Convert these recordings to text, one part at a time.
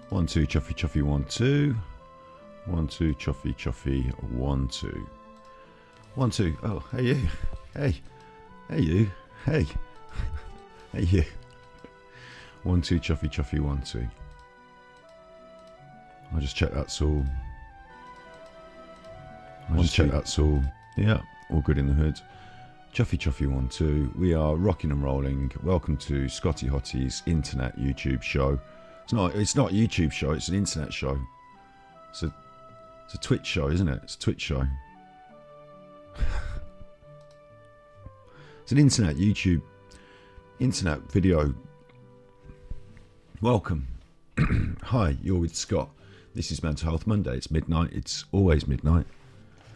1, 2, chuffy, chuffy, 1, 2. 1, 2, chuffy, chuffy, 1, 2. 1, 2. Oh, hey you. Hey. Hey you. Hey. Hey you. 1, 2, chuffy, chuffy, 1, 2. I'll just check that's all. That's all. Yeah, all good in the hood. Chuffy, chuffy, 1, 2. We are rocking and rolling. Welcome to Scotty Hotty's internet YouTube show. It's not a YouTube show, it's an internet show. It's a Twitch show, isn't it? It's a Twitch show. It's an internet video. Welcome. Hi, you're with Scott. This is Mental Health Monday. It's midnight. It's always midnight.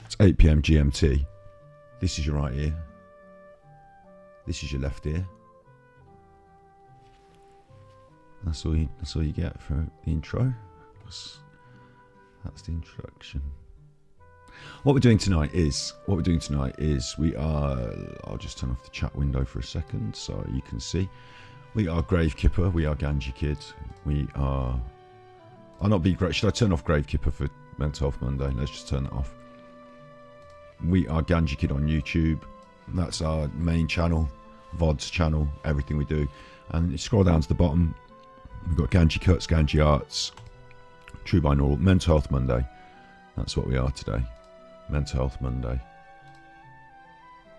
It's 8 PM GMT. This is your right ear. This is your left ear. That's all you get for the intro. That's the introduction. What we're doing tonight is we are. I'll just turn off the chat window for a second so you can see. We are Grave Kipper. We are Ganji Kid. We are. I'll not be great. Should I turn off Grave Kipper for Mental Health Monday? Let's just turn it off. We are Ganji Kid on YouTube. That's our main channel, VODs channel, everything we do. And you scroll down to the bottom, we've got Ganji Cuts, Ganji Arts, True Binaural, Mental Health Monday. That's what we are today. Mental Health Monday.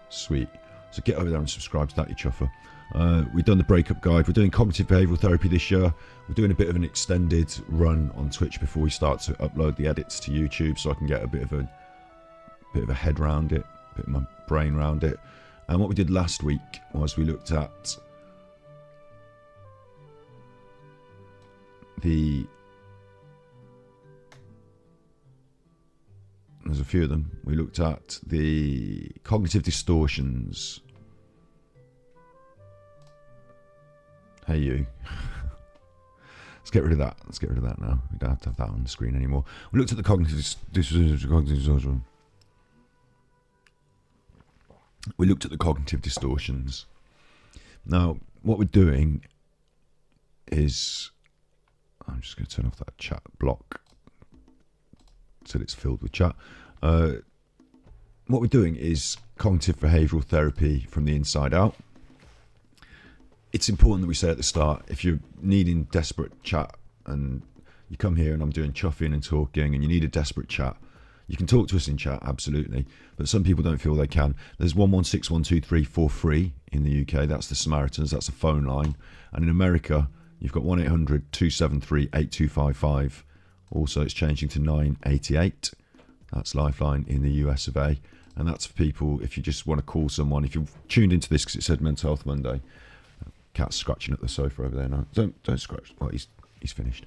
Sweet. So get over there and subscribe to that, you chuffer. We've done the breakup guide. We're doing cognitive behavioural therapy this year. We're doing a bit of an extended run on Twitch before we start to upload the edits to YouTube, so I can get a bit of a head round it, a bit of my brain round it. And what we did last week was we looked at there's a few of them. We looked at the cognitive distortions. Hey you. Let's get rid of that. Let's get rid of that now. We don't have to have that on the screen anymore. We looked at the cognitive distortion. We looked at the cognitive distortions. Now, what we're doing is, I'm just going to turn off that chat block so that it's filled with chat. What we're doing is cognitive behavioural therapy from the inside out. It's important that we say at the start, if you're needing desperate chat and you come here and I'm doing chuffing and talking and you need a desperate chat, you can talk to us in chat, absolutely. But some people don't feel they can. There's 116-123 for free in the UK. That's the Samaritans. That's a phone line. And in America, you've got 1-800-273-8255. Also, it's changing to 988. That's Lifeline in the US of A. And that's for people, if you just want to call someone. If you've tuned into this because it said Mental Health Monday. Cat's scratching at the sofa over there now. Don't scratch. Well, he's finished.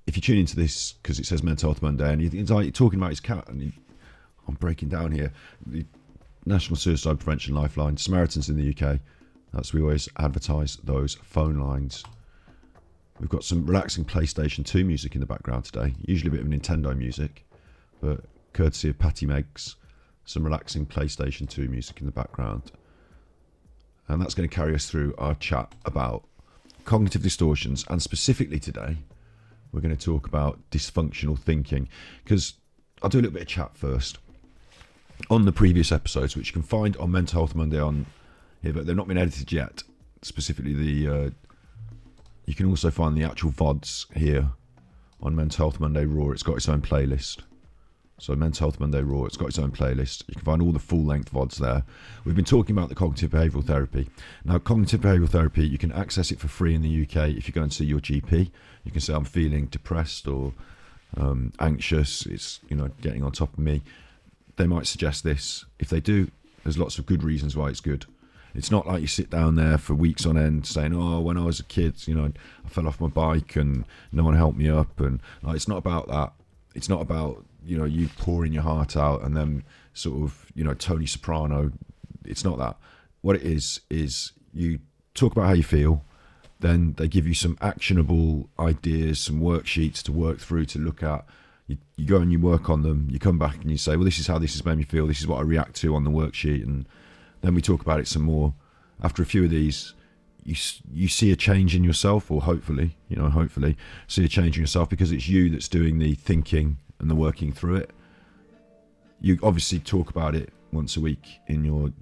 If you tune into this because it says Mental Health Monday and you're talking about his cat, and I'm breaking down here. The National Suicide Prevention Lifeline, Samaritans in the UK. That's we always advertise those phone lines. We've got some relaxing PlayStation 2 music in the background today. Usually a bit of Nintendo music, but courtesy of Patty Meggs, some relaxing PlayStation 2 music in the background. And that's going to carry us through our chat about cognitive distortions. And specifically today, we're going to talk about dysfunctional thinking. Because I'll do a little bit of chat first. On the previous episodes, which you can find on Mental Health Monday on here, but they've not been edited yet. Specifically, you can also find the actual VODs here on Mental Health Monday Raw. It's got its own playlist. So Mental Health Monday Raw, it's got its own playlist. You can find all the full-length VODs there. We've been talking about the cognitive behavioural therapy. Now, cognitive behavioural therapy, you can access it for free in the UK if you go and see your GP. You can say, I'm feeling depressed or anxious. It's, getting on top of me. They might suggest this. If they do, there's lots of good reasons why it's good. It's not like you sit down there for weeks on end saying, oh, when I was a kid, I fell off my bike and no one helped me up. And it's not about that. It's not about, you pouring your heart out and then sort of, Tony Soprano. It's not that. What it is you talk about how you feel. Then they give you some actionable ideas, some worksheets to work through, to look at. You go and you work on them. You come back and you say, well, this is how this has made me feel. This is what I react to on the worksheet. And then we talk about it some more. After a few of these, you see a change in yourself, or hopefully see a change in yourself, because it's you that's doing the thinking and the working through it. You obviously talk about it once a week in your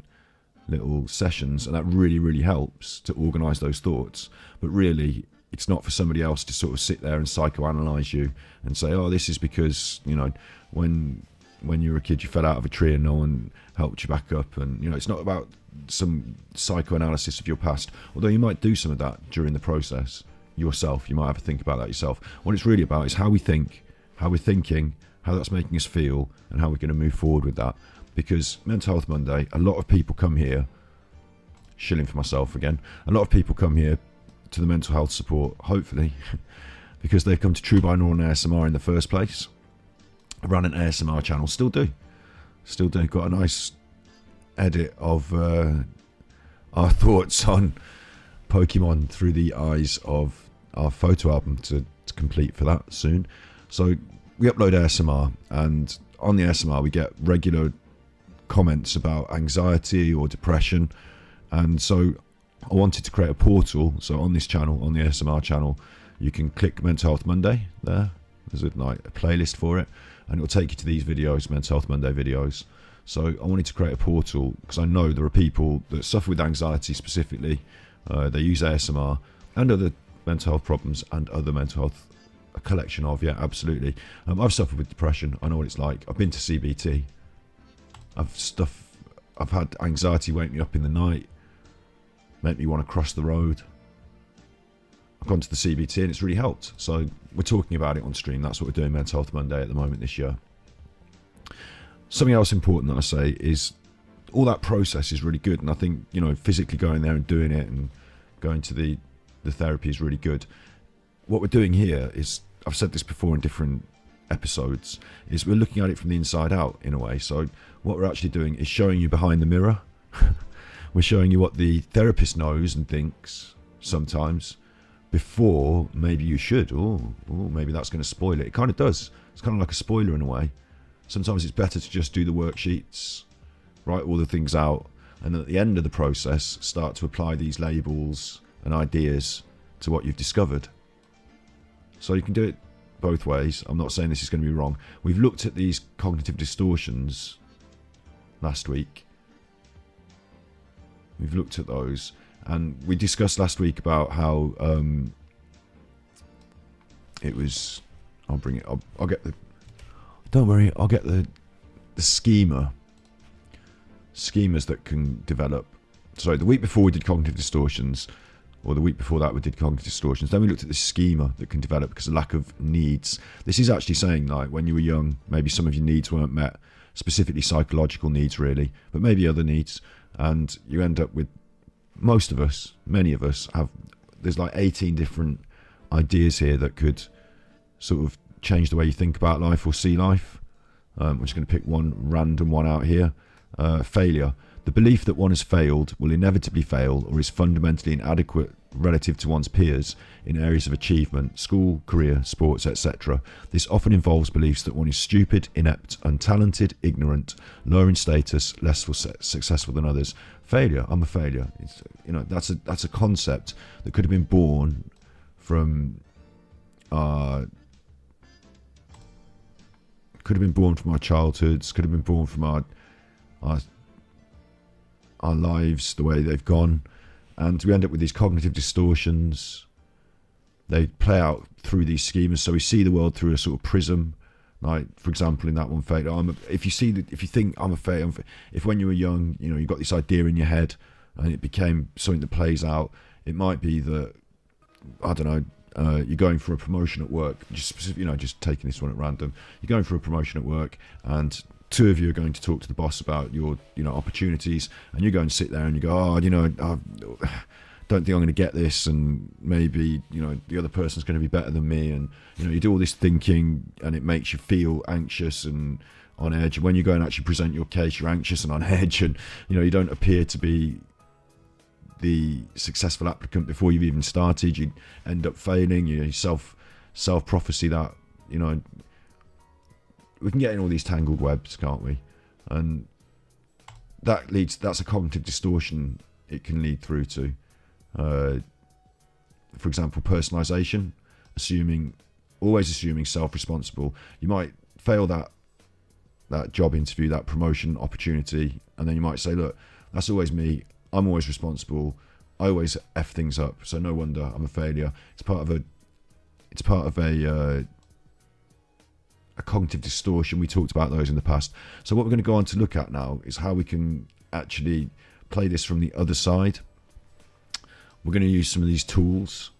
little sessions, and that really helps to organize those thoughts. But really, it's not for somebody else to sort of sit there and psychoanalyze you and say, oh, this is because, when you were a kid you fell out of a tree and no one helped you back up. And it's not about some psychoanalysis of your past, although you might do some of that during the process yourself. You might have to think about that yourself. What it's really about is how we think, how we're thinking, how that's making us feel, and how we're going to move forward with that. Because Mental Health Monday, a lot of people come here, shilling for myself again, a lot of people come here to the mental health support, hopefully, because they've come to True Binaural ASMR in the first place. I run an ASMR channel, still do. Got a nice edit of our thoughts on Pokemon through the eyes of our photo album to complete for that soon. So we upload ASMR, and on the ASMR we get regular comments about anxiety or depression, and so I wanted to create a portal. So on this channel, on the ASMR channel, you can click Mental Health Monday there. There's a playlist for it, and it'll take you to these videos, Mental Health Monday videos. So I wanted to create a portal because I know there are people that suffer with anxiety specifically. They use ASMR and other mental health problems and other mental health, a collection of, yeah, absolutely. I've suffered with depression. I know what it's like. I've been to CBT. I've had anxiety wake me up in the night, make me want to cross the road. I've gone to the CBT and it's really helped. So we're talking about it on stream. That's what we're doing Mental Health Monday at the moment this year. Something else important that I say is all that process is really good. And I think, physically going there and doing it and going to the therapy is really good. What we're doing here is, I've said this before in different episodes, is we're looking at it from the inside out in a way. So what we're actually doing is showing you behind the mirror. We're showing you what the therapist knows and thinks sometimes before maybe you should. Maybe that's going to spoil it. It kind of does. It's kind of like a spoiler in a way. Sometimes it's better to just do the worksheets, write all the things out, and at the end of the process start to apply these labels and ideas to what you've discovered. So you can do it both ways. I'm not saying this is going to be wrong. We've looked at these cognitive distortions last week. We've looked at those, and we discussed last week about how it was. I'll bring it up. I'll get the. Don't worry. I'll get the schemas that can develop. So the week before we did cognitive distortions, or the week before that we did cognitive distortions. Then we looked at the schema that can develop because of lack of needs. This is actually saying, like, when you were young, maybe some of your needs weren't met, specifically psychological needs really, but maybe other needs. And you end up with, most of us, many of us have, there's like 18 different ideas here that could sort of change the way you think about life or see life. I'm just going to pick one random one out here. Failure. The belief that one has failed, will inevitably fail, or is fundamentally inadequate relative to one's peers in areas of achievement, school, career, sports, etc. This often involves beliefs that one is stupid, inept, untalented, ignorant, lower in status, less successful than others. Failure. I'm a failure. It's, that's a concept that could have been born from our childhoods, could have been born from our lives, the way they've gone, and we end up with these cognitive distortions. They play out through these schemas, so we see the world through a sort of prism. Like, for example, in that one, failure. If you think I'm a failure, if when you were young, you got this idea in your head, and it became something that plays out, it might be that, I don't know, you're going for a promotion at work. Just taking this one at random. You're going for a promotion at work, and two of you are going to talk to the boss about your opportunities, and you go and sit there and you go, I don't think I'm going to get this, and maybe the other person's going to be better than me, and you do all this thinking, and it makes you feel anxious and on edge. And when you go and actually present your case, you're anxious and on edge, and you don't appear to be the successful applicant before you've even started. You end up failing. You self prophecy that we can get in all these tangled webs, can't we? And that's a cognitive distortion it can lead through to. For example, personalization, always assuming self-responsible. You might fail that job interview, that promotion opportunity, and then you might say, look, that's always me. I'm always responsible. I always F things up, so no wonder I'm a failure. It's part of a cognitive distortion. We talked about those in the past. So what we're going to go on to look at now is how we can actually play this from the other side. We're going to use some of these tools,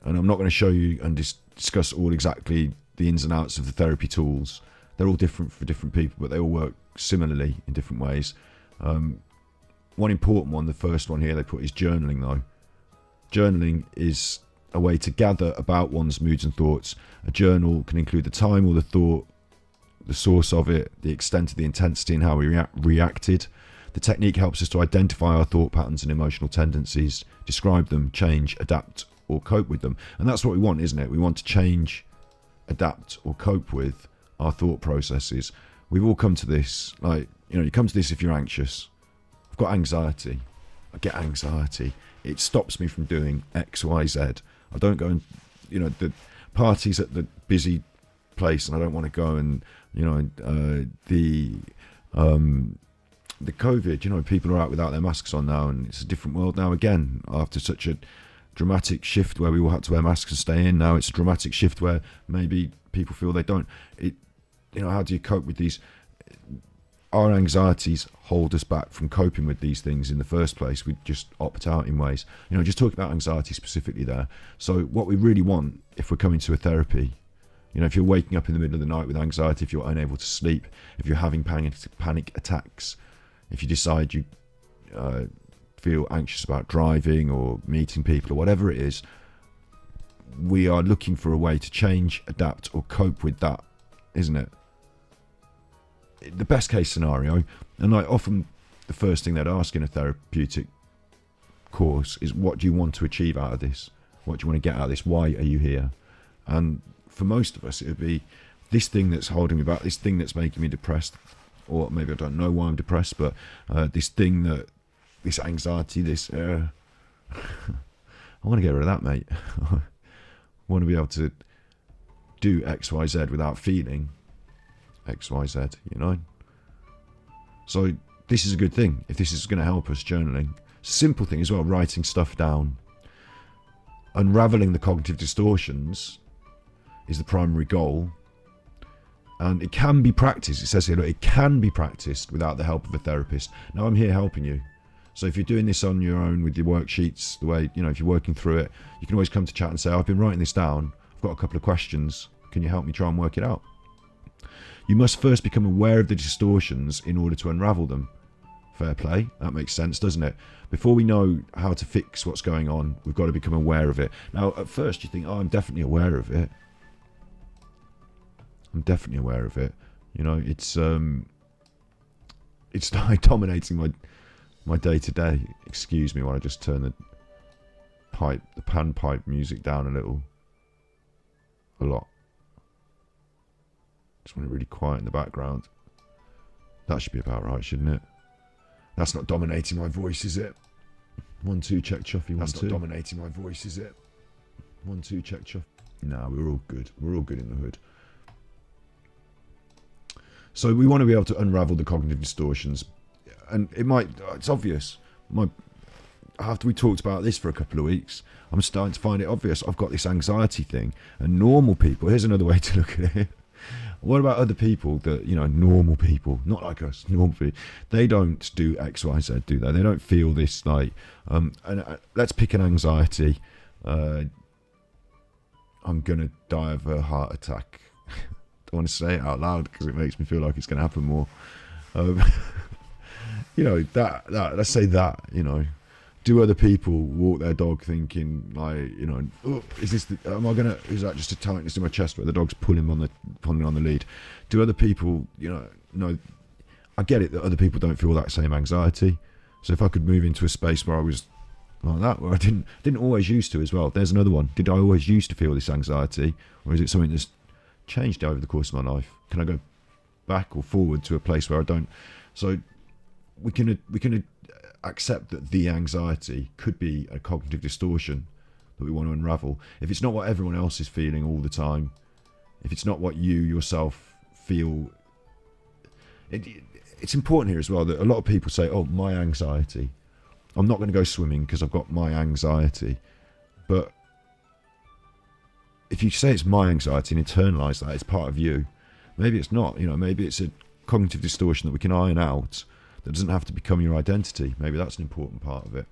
and I'm not going to show you and discuss all exactly the ins and outs of the therapy tools. They're all different for different people, but they all work similarly in different ways. One important one, the first one here they put, is journaling though. Journaling is a way to gather about one's moods and thoughts. A journal can include the time or the thought, the source of it, the extent of the intensity and how we reacted. The technique helps us to identify our thought patterns and emotional tendencies, describe them, change, adapt or cope with them. And that's what we want, isn't it? We want to change, adapt or cope with our thought processes. We've all come to this, you come to this if you're anxious. I've got anxiety. I get anxiety. It stops me from doing X, Y, Z. I don't go and, the parties at the busy place, and I don't want to go and, the COVID, people are out without their masks on now, and it's a different world now again. After such a dramatic shift where we all had to wear masks and stay in, now it's a dramatic shift where maybe people feel they don't. How do you cope with these? Our anxieties hold us back from coping with these things in the first place. We just opt out in ways. Just talking about anxiety specifically there. So what we really want, if we're coming to a therapy, if you're waking up in the middle of the night with anxiety, if you're unable to sleep, if you're having panic attacks, if you decide you feel anxious about driving or meeting people or whatever it is, we are looking for a way to change, adapt or cope with that, isn't it? The best case scenario, and often the first thing they'd ask in a therapeutic course is, what do you want to achieve out of this? What do you want to get out of this? Why are you here? And for most of us, it would be this thing that's holding me back, this thing that's making me depressed, or maybe I don't know why I'm depressed, but this anxiety, I want to get rid of that, mate. I want to be able to do X, Y, Z without feeling X, Y, Z, So this is a good thing if this is going to help us, journaling. Simple thing as well, writing stuff down. Unraveling the cognitive distortions is the primary goal. And it can be practiced. It says here, look, it can be practiced without the help of a therapist. Now I'm here helping you. So if you're doing this on your own with your worksheets, the way, if you're working through it, you can always come to chat and say, I've been writing this down. I've got a couple of questions. Can you help me try and work it out? You must first become aware of the distortions in order to unravel them. Fair play. That makes sense, doesn't it? Before we know how to fix what's going on, we've got to become aware of it. Now, at first you think, I'm definitely aware of it. I'm definitely aware of it. It's like dominating my day to day. Excuse me while I just turn the panpipe music down a lot. Just want it really quiet in the background. That should be about right, shouldn't it? That's not dominating my voice, is it? 1, 2, check chuffy. 1, 2. That's not dominating my voice, is it? 1, 2, check chuff. No, we're all good. We're all good in the hood. So we want to be able to unravel the cognitive distortions. And it's obvious. After we talked about this for a couple of weeks, I'm starting to find it obvious. I've got this anxiety thing. And normal people, here's another way to look at it. What about other people that, normal people, not like us, normal people, they don't do X, Y, Z, do they? They don't feel this let's pick an anxiety. I'm going to die of a heart attack. Don't want to say it out loud because it makes me feel like it's going to happen more. Let's say that, do other people walk their dog thinking is that just a tightness in my chest where the dog's pulling on the lead? Do other people, no, I get it that other people don't feel that same anxiety. So if I could move into a space where I was like that, where I didn't always used to as well. There's another one. Did I always used to feel this anxiety, or is it something that's changed over the course of my life? Can I go back or forward to a place where I don't? So we can accept that the anxiety could be a cognitive distortion that we want to unravel. If it's not what everyone else is feeling all the time, if it's not what you yourself feel, it's important here as well that a lot of people say, oh, my anxiety, I'm not going to go swimming because I've got my anxiety. But if you say it's my anxiety and internalize that it's part of you, maybe it's not. Maybe it's a cognitive distortion that we can iron out that doesn't have to become your identity. Maybe that's an important part of it.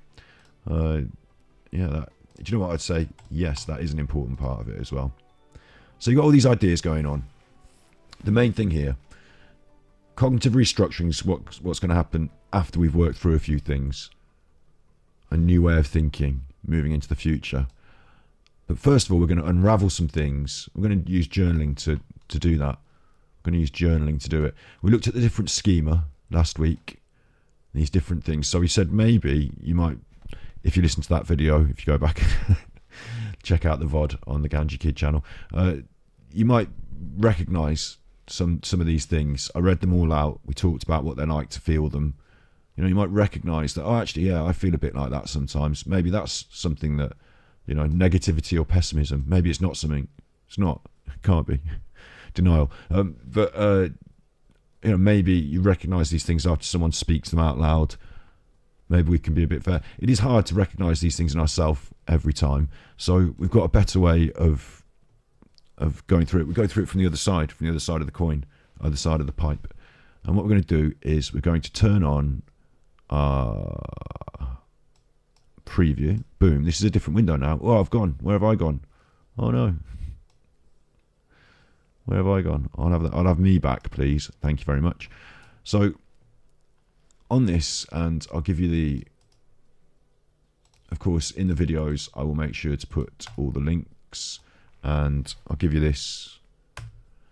Do you know what I'd say? Yes, that is an important part of it as well. So you've got all these ideas going on. The main thing here, cognitive restructuring is what's going to happen after we've worked through a few things. A new way of thinking, moving into the future. But first of all, we're going to unravel some things. We're going to use journaling to do that. We're going to use journaling to do it. We looked at the different schema last week, these different things. So we said maybe you might, if you listen to that video, if you go back check out the VOD on the Ganji Kid channel, you might recognise some of these things. I read them all out. We talked about what they're like to feel them. You might recognise that, oh, actually, yeah, I feel a bit like that sometimes. Maybe that's something that, negativity or pessimism. Maybe it's not something. It's not. It can't be. Denial. But maybe you recognise these things after someone speaks them out loud. Maybe we can be a bit fair. It is hard to recognise these things in ourselves every time. So we've got a better way of going through it. We go through it from the other side of the coin, other side of the pipe. And what we're going to do is we're going to turn on preview. Boom. This is a different window now. Oh, I've gone. Where have I gone? Oh no. Where have I gone? I'll have me back, please. Thank you very much. So on this, and I'll give you of course, in the videos, I will make sure to put all the links, and I'll give you this.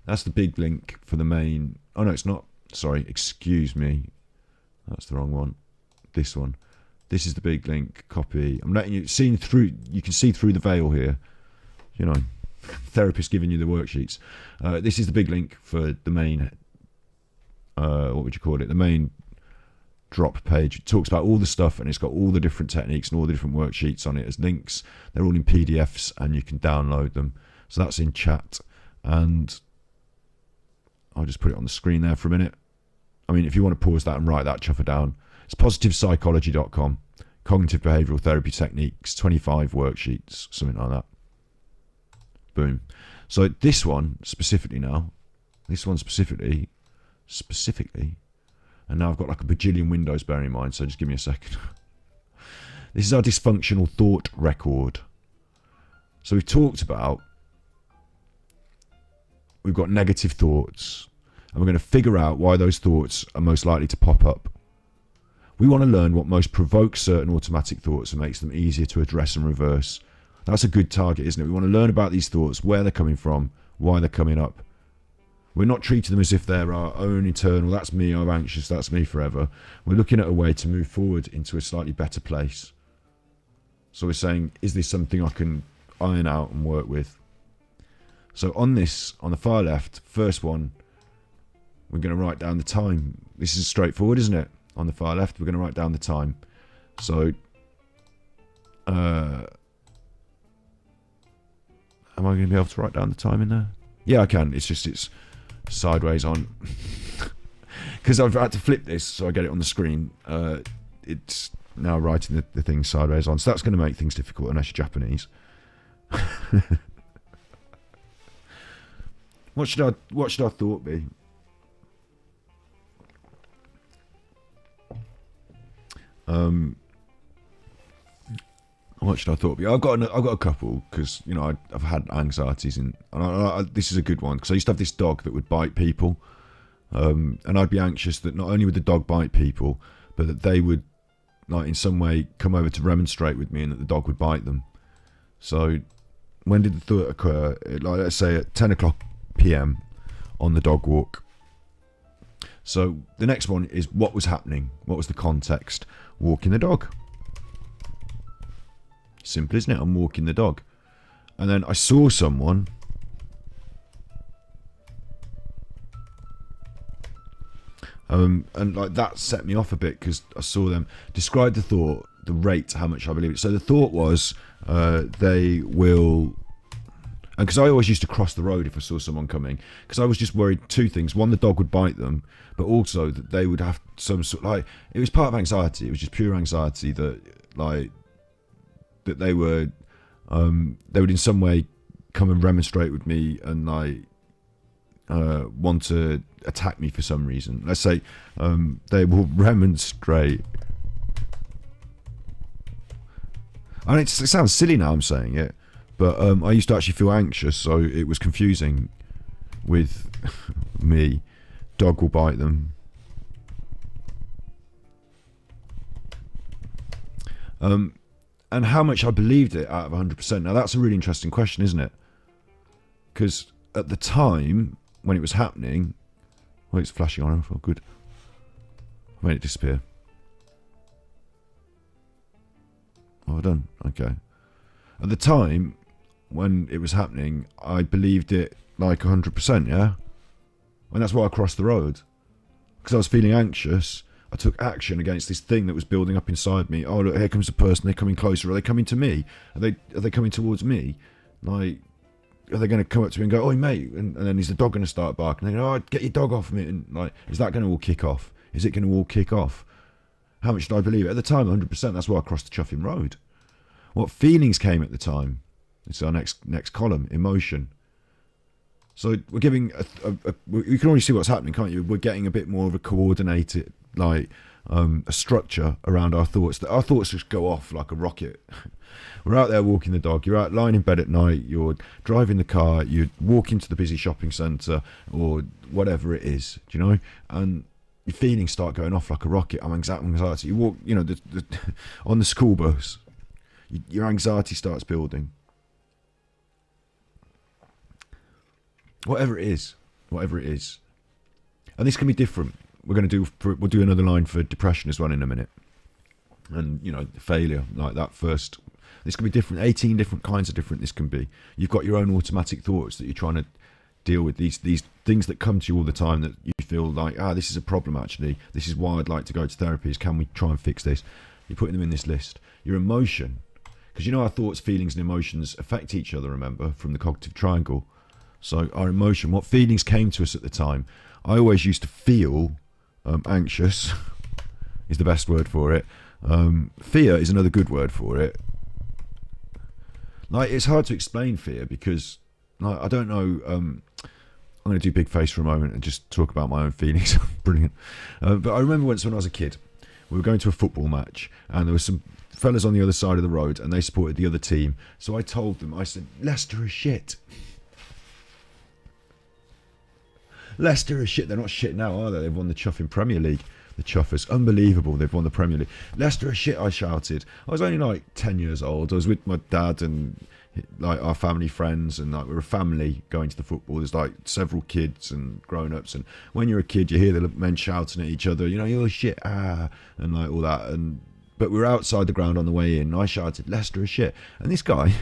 That's the big link for the main. Oh no, it's not. Sorry, excuse me. That's the wrong one. This one. This is the big link. Copy. I'm letting you see through. You can see through the veil here. Therapist giving you the worksheets. This is the big link for the main. What would you call it? The main drop page. It talks about all the stuff, and it's got all the different techniques and all the different worksheets on it as links. They're all in PDFs, and you can download them. So that's in chat, and I'll just put it on the screen there for a minute. I mean, if you want to pause that and write that chuffer down, it's positivepsychology.com. Cognitive behavioural therapy techniques, 25 worksheets, something like that. Boom. So this one specifically now, and now I've got like a bajillion windows, bearing in mind, so just give me a second. This is our dysfunctional thought record. So we've talked about, we've got negative thoughts, and we're going to figure out why those thoughts are most likely to pop up. We want to learn what most provokes certain automatic thoughts and makes them easier to address and reverse. That's a good target, isn't it? We want to learn about these thoughts, where they're coming from, why they're coming up. We're not treating them as if they're our own internal, that's me, I'm anxious, that's me forever. We're looking at a way to move forward into a slightly better place. So we're saying, is this something I can iron out and work with? So on this, on the far left, first one, we're going to write down the time. This is straightforward, isn't it? On the far left, we're going to write down the time. So, am I going to be able to write down the time in there? Yeah, I can. It's just, it's sideways on. Because I've had to flip this so I get it on the screen. It's now writing the thing sideways on. So that's going to make things difficult unless you're Japanese. What should our thought be? What should I thought be? I've got a couple, because I've had anxieties, and this is a good one, because I used to have this dog that would bite people, and I'd be anxious that not only would the dog bite people, but that they would, like, in some way come over to remonstrate with me, and that the dog would bite them. So when did the thought occur? Like, let's say at 10 o'clock PM on the dog walk. So the next one is, what was happening? What was the context? Walking the dog. Simple, isn't it? I'm walking the dog. And then I saw someone. And like that set me off a bit because I saw them describe the thought, the rate, how much I believe it. So the thought was they will, and because I always used to cross the road if I saw someone coming, because I was just worried two things: one, the dog would bite them, but also that they would have some sort, like, it was part of anxiety. It was just pure anxiety that like that they would in some way come and remonstrate with me and like want to attack me for some reason. Let's say they will remonstrate. And it sounds silly now I'm saying it, but I used to actually feel anxious, so it was confusing with me. Dog will bite them. And how much I believed it out of 100%. Now that's a really interesting question, isn't it? Because at the time when it was happening, well, it's flashing on. I felt good. I made it disappear. Oh, done. Okay. At the time when it was happening, I believed it like 100%, yeah? And that's why I crossed the road. Because I was feeling anxious, I took action against this thing that was building up inside me. Oh, look, here comes a person, they're coming closer. Are they coming to me? Are they coming towards me? Like, are they going to come up to me and go, "Oi, mate," and then is the dog going to start barking? And they go, "Oh, get your dog off me." And like, is that going to all kick off? Is it going to all kick off? How much did I believe it? At the time, 100%, that's why I crossed the chuffing road. What feelings came at the time? It's our next column, emotion. So we're giving, you can already see what's happening, can't you? We're getting a bit more of a coordinated, like, a structure around our thoughts. Our thoughts just go off like a rocket. We're out there walking the dog, you're out lying in bed at night, you're driving the car, you're walking to the busy shopping centre, or whatever it is, do you know? And your feelings start going off like a rocket. I'm anxiety. You walk, you know, on the school bus, your anxiety starts building. Whatever it is. And this can be different. We'll do another line for depression as well in a minute. And, you know, failure, like that first. This can be different, 18 different kinds of different this can be. You've got your own automatic thoughts that you're trying to deal with, these things that come to you all the time that you feel like, this is a problem actually. This is why I'd like to go to therapy, can we try and fix this? You're putting them in this list. Your emotion, because you know our thoughts, feelings and emotions affect each other, remember, from the cognitive triangle. So our emotion, what feelings came to us at the time. I always used to feel anxious is the best word for it. Fear is another good word for it. Like, it's hard to explain fear because, like, I don't know. I'm going to do big face for a moment and just talk about my own feelings. Brilliant. But I remember once when I was a kid, we were going to a football match and there were some fellas on the other side of the road and they supported the other team. So I told them, I said, Leicester are shit. Leicester are shit. They're not shit now, are they? They've won the chuffing Premier League. The Chuffers, unbelievable, they've won the Premier League. Leicester are shit, I shouted. I was only like 10 years old. I was with my dad and like our family friends, and like we're a family going to the football. There's like several kids and grown-ups, and when you're a kid you hear the men shouting at each other, you know, "You're shit," and like all that. But we were outside the ground on the way in, and I shouted, "Leicester are shit," and this guy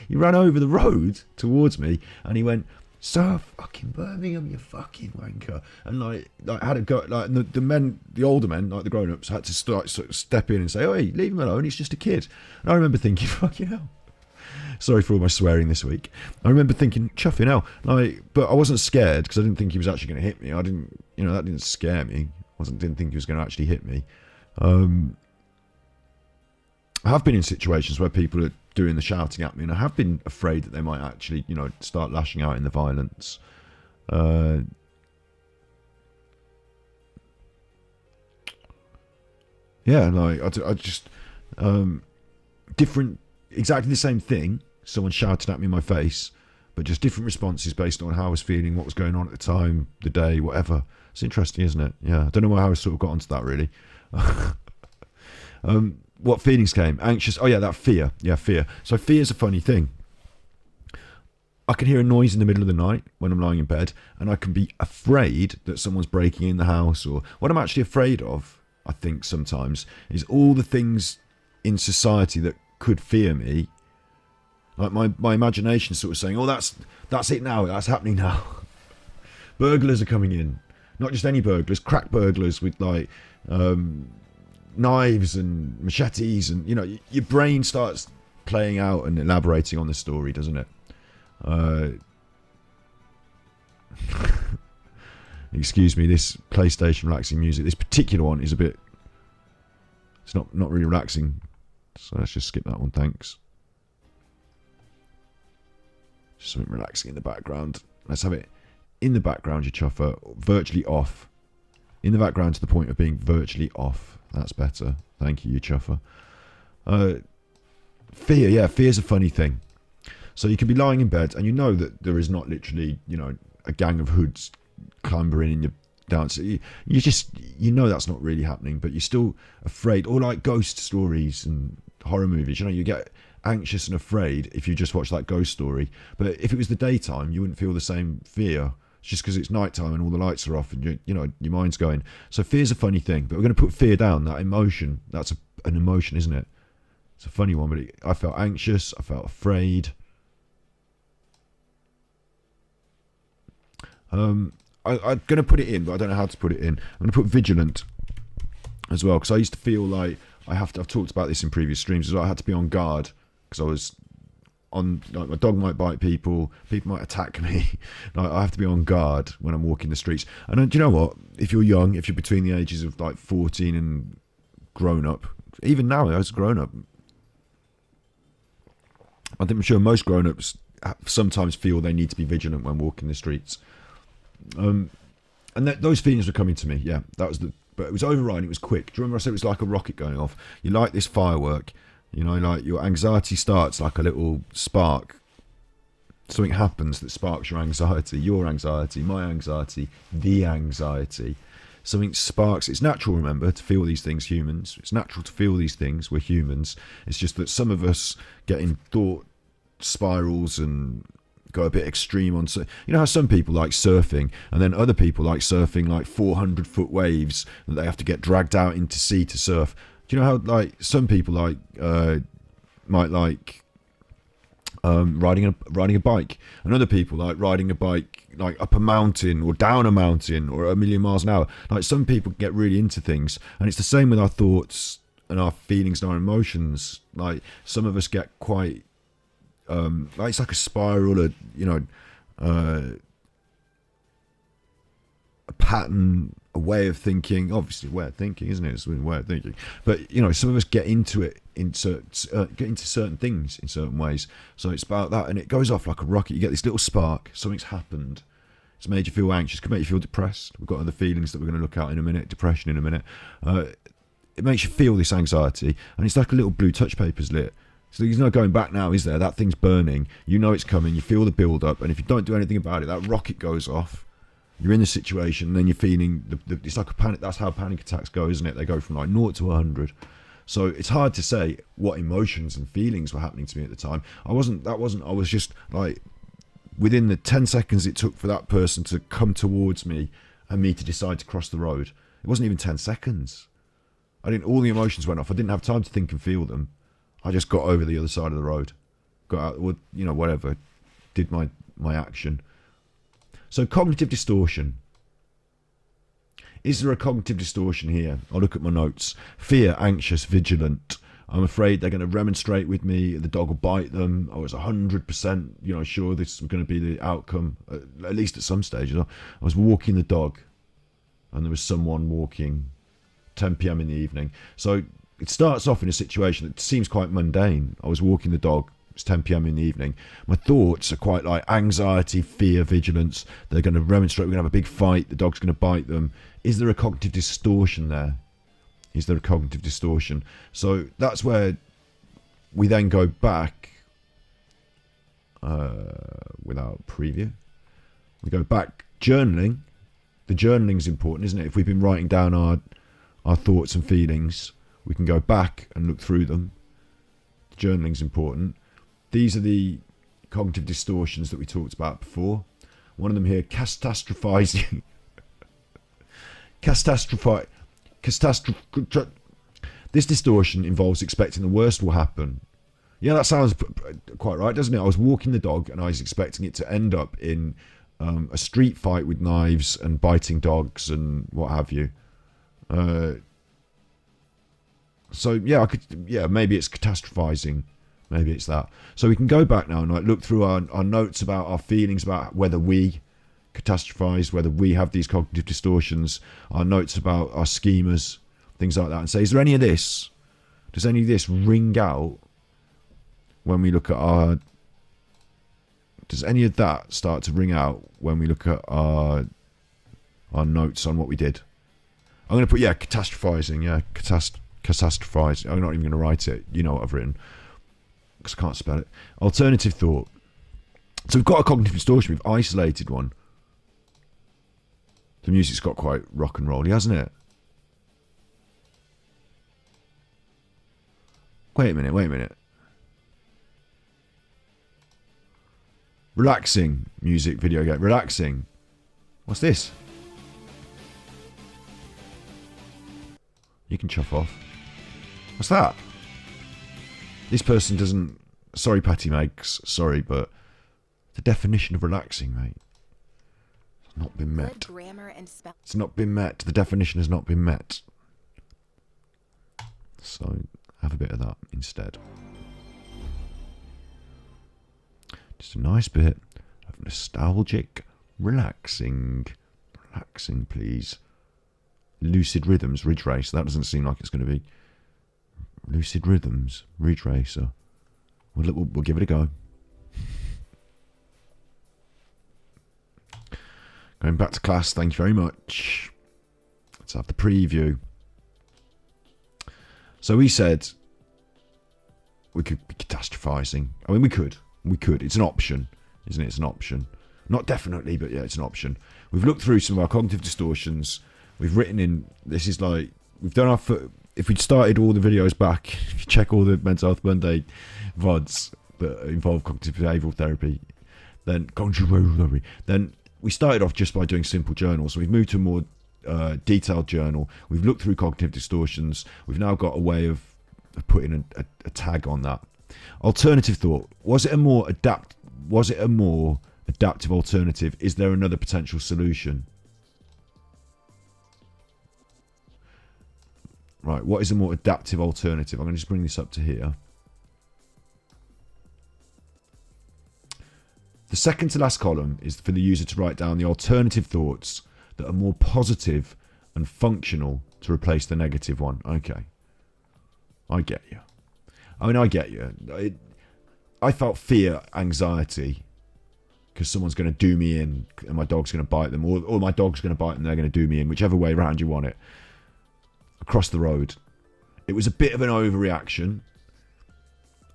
he ran over the road towards me and he went, "So fucking Birmingham, you fucking wanker," and like had a go. Like the older men, like the grown-ups, had to start sort of step in and say, "Oh, hey, leave him alone. He's just a kid." And I remember thinking, "Fucking hell." Sorry for all my swearing this week. I remember thinking, "Chuffing hell," like, but I wasn't scared because I didn't think he was actually going to hit me. I didn't, you know, that didn't scare me. Didn't think he was going to actually hit me. I have been in situations where people are doing the shouting at me, and I have been afraid that they might actually, you know, start lashing out in the violence. Yeah, like I just different, exactly the same thing. Someone shouted at me in my face, but just different responses based on how I was feeling, what was going on at the time, the day, whatever. It's interesting, isn't it? Yeah, I don't know how I sort of got onto that really. What feelings came? Anxious. Oh yeah, that fear. Yeah, fear. So fear is a funny thing. I can hear a noise in the middle of the night when I'm lying in bed, and I can be afraid that someone's breaking in the house. Or what I'm actually afraid of, I think sometimes, is all the things in society that could fear me. Like my imagination sort of saying, "Oh, that's it now. That's happening now. Burglars are coming in. Not just any burglars, crack burglars with like knives and machetes, and you know, your brain starts playing out and elaborating on the story, doesn't it? Excuse me, this PlayStation relaxing music, this particular one is a bit, it's not really relaxing, so let's just skip that one, thanks. Just something relaxing in the background. Let's have it in the background, you chuffer, virtually off. In the background to the point of being virtually off. That's better. Thank you, you chuffer. Fear, yeah, fear's a funny thing. So you can be lying in bed and you know that there is not literally, you know, a gang of hoods clambering in your dance. You know that's not really happening, but you're still afraid. Or like ghost stories and horror movies, you know, you get anxious and afraid if you just watch that ghost story. But if it was the daytime, you wouldn't feel the same fear. It's just because it's nighttime and all the lights are off and you know your mind's going. So fear's a funny thing, but we're going to put fear down. That emotion, that's an emotion, isn't it? It's a funny one, but I felt anxious. I felt afraid. I'm going to put it in, but I don't know how to put it in. I'm going to put vigilant as well, because I used to feel like I've talked about this in previous streams as well. I had to be on guard because I was on, like, my dog might bite people might attack me. Like, I have to be on guard when I'm walking the streets. And do you know what? If you're young, if you're between the ages of like 14 and grown up, even now as grown up, I'm sure most grown ups sometimes feel they need to be vigilant when walking the streets. And those feelings were coming to me. Yeah, that was but it was overriding. It was quick. Do you remember I said it was like a rocket going off? You light this firework, you know, like your anxiety starts like a little spark. Something happens that sparks your anxiety, my anxiety, the anxiety. Something sparks. It's natural, remember, to feel these things, humans. It's natural to feel these things. We're humans. It's just that some of us get in thought spirals and go a bit extreme on, you know how some people like surfing, and then other people like surfing like 400-foot waves that they have to get dragged out into sea to surf. Do you know how like some people like might like riding a bike, and other people like riding a bike like up a mountain or down a mountain or a million miles an hour. Like some people get really into things, and it's the same with our thoughts and our feelings and our emotions. Like some of us get quite like it's like a spiral, a pattern, a way of thinking. Obviously, a way of thinking, isn't it? It's a way of thinking. But you know, some of us get into it, get into certain things in certain ways. So it's about that, and it goes off like a rocket. You get this little spark. Something's happened. It's made you feel anxious. Could make you feel depressed. We've got other feelings that we're going to look at in a minute. Depression in a minute. It makes you feel this anxiety, and it's like a little blue touch paper's lit. So there's no going back now, is there? That thing's burning. You know it's coming. You feel the build-up. And if you don't do anything about it, that rocket goes off. You're in the situation, and then you're feeling... it's like a panic. That's how panic attacks go, isn't it? They go from like 0 to 100. So it's hard to say what emotions and feelings were happening to me at the time. I was just like... within the 10 seconds it took for that person to come towards me and me to decide to cross the road. It wasn't even 10 seconds. All the emotions went off. I didn't have time to think and feel them. I just got over the other side of the road, got out, you know, whatever, did my action. So cognitive distortion. Is there a cognitive distortion here? I'll look at my notes. Fear, anxious, vigilant. I'm afraid they're going to remonstrate with me. The dog will bite them. I was 100%, you know, sure this was going to be the outcome, at least at some stage. You know? I was walking the dog, and there was someone walking, 10 p.m. in the evening. So it starts off in a situation that seems quite mundane. I was walking the dog. It's 10 p.m. in the evening. My thoughts are quite like anxiety, fear, vigilance. They're going to remonstrate. We're going to have a big fight. The dog's going to bite them. Is there a cognitive distortion there? Is there a cognitive distortion? So that's where we then go back without preview. We go back journaling. The journaling's important, isn't it? If we've been writing down our thoughts and feelings, we can go back and look through them. Journaling's important. These are the cognitive distortions that we talked about before. One of them here, catastrophizing. This distortion involves expecting the worst will happen. Yeah, that sounds quite right, doesn't it? I was walking the dog and I was expecting it to end up in a street fight with knives and biting dogs and what have you. So yeah, maybe it's catastrophizing. Maybe it's that. So we can go back now and like look through our notes about our feelings about whether we catastrophize, whether we have these cognitive distortions, our notes about our schemas, things like that, and say, is there any of this? Does any of this ring out when we look at our... Does any of that start to ring out when we look at our notes on what we did? I'm going to put, catastrophizing, catastrophizing. I'm not even going to write it. You know what I've written, because I can't spell it. Alternative thought. So we've got a cognitive distortion. We've isolated one. The music's got quite rock and rolly, hasn't it? Wait a minute. Relaxing music video game. Relaxing. What's this? You can chuff off. What's that? This person doesn't... Sorry, Patty Megs. Sorry, but the definition of relaxing, mate, has not been met. Good grammar and spell. It's not been met. The definition has not been met. So have a bit of that instead. Just a nice bit of nostalgic relaxing. Relaxing, please. Lucid Rhythms, Ridge Racer. That doesn't seem like it's going to be. Lucid Rhythms, Ridge Racer. We'll give it a go. Going back to class, thank you very much. Let's have the preview. So we said we could be catastrophizing. I mean, we could. It's an option, isn't it? It's an option. Not definitely, but yeah, it's an option. We've looked through some of our cognitive distortions. We've written in, this is like, we've done our, if we'd started all the videos back, if you check all the Mental Health Monday VODs that involve cognitive behavioural therapy, then we started off just by doing simple journals. So we've moved to a more detailed journal. We've looked through cognitive distortions. We've now got a way of putting a tag on that. Alternative thought. Was it a more adaptive alternative? Is there another potential solution? Right, what is a more adaptive alternative? I'm going to just bring this up to here. The second to last column is for the user to write down the alternative thoughts that are more positive and functional to replace the negative one. Okay. I get you. I get you. I felt fear, anxiety, because someone's going to do me in and my dog's going to bite them, or my dog's going to bite them, they're going to do me in, whichever way around you want it. Across the road. It was a bit of an overreaction.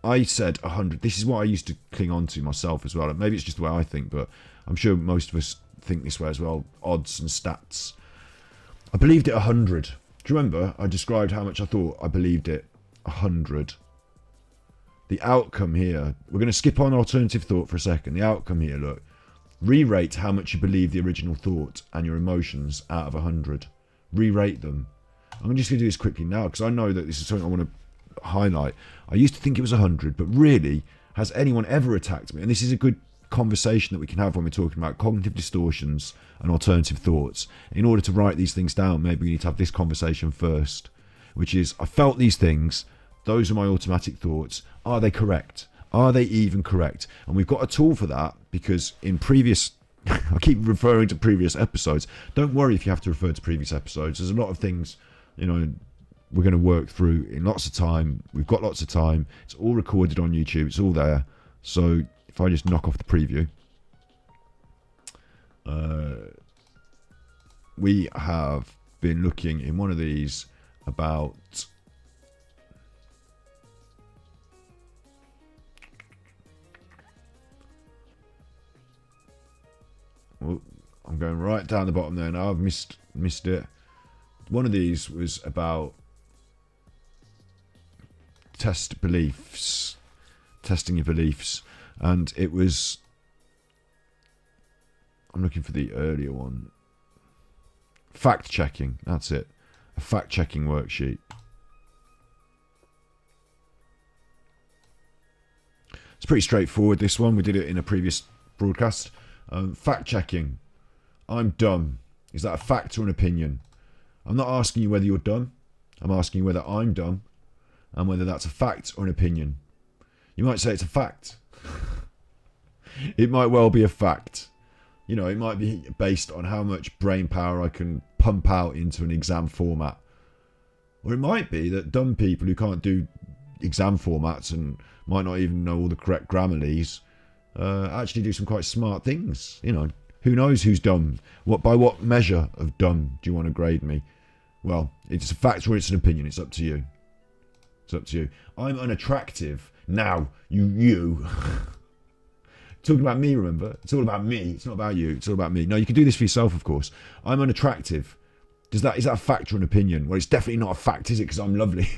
I said 100. This is what I used to cling on to myself as well. Maybe it's just the way I think, but I'm sure most of us think this way as well. Odds and stats. I believed it 100. Do you remember? I described how much I thought I believed it 100. The outcome here, we're going to skip on alternative thought for a second. The outcome here, look. Re-rate how much you believe the original thought and your emotions out of 100. Re-rate them. I'm just going to do this quickly now because I know that this is something I want to highlight. I used to think it was 100, but really, has anyone ever attacked me? And this is a good conversation that we can have when we're talking about cognitive distortions and alternative thoughts. In order to write these things down, maybe we need to have this conversation first, which is, I felt these things. Those are my automatic thoughts. Are they correct? Are they even correct? And we've got a tool for that because in previous... I keep referring to previous episodes. Don't worry if you have to refer to previous episodes. There's a lot of things, we're going to work through in lots of time. We've got lots of time. It's all recorded on YouTube. It's all there. So if I just knock off the preview. We have been looking in one of these about... Well, I'm going right down the bottom there now. I've missed it. One of these was about testing your beliefs, and it was... I'm looking for the earlier one. Fact checking. That's it. A fact checking worksheet. It's pretty straightforward, this one. We did it in a previous broadcast. Fact checking. I'm dumb. Is that a fact or an opinion? I'm not asking you whether you're dumb. I'm asking you whether I'm dumb and whether that's a fact or an opinion. You might say it's a fact. It might well be a fact. You know, it might be based on how much brain power I can pump out into an exam format. Or it might be that dumb people who can't do exam formats and might not even know all the correct grammarlies actually do some quite smart things. You know, who knows who's dumb? By what measure of dumb do you want to grade me? Well, it's a fact or it's an opinion. It's up to you. It's up to you. I'm unattractive. Now, you. Talking about me, remember? It's all about me. It's not about you. It's all about me. No, you can do this for yourself, of course. I'm unattractive. Is that a fact or an opinion? Well, it's definitely not a fact, is it? Because I'm lovely.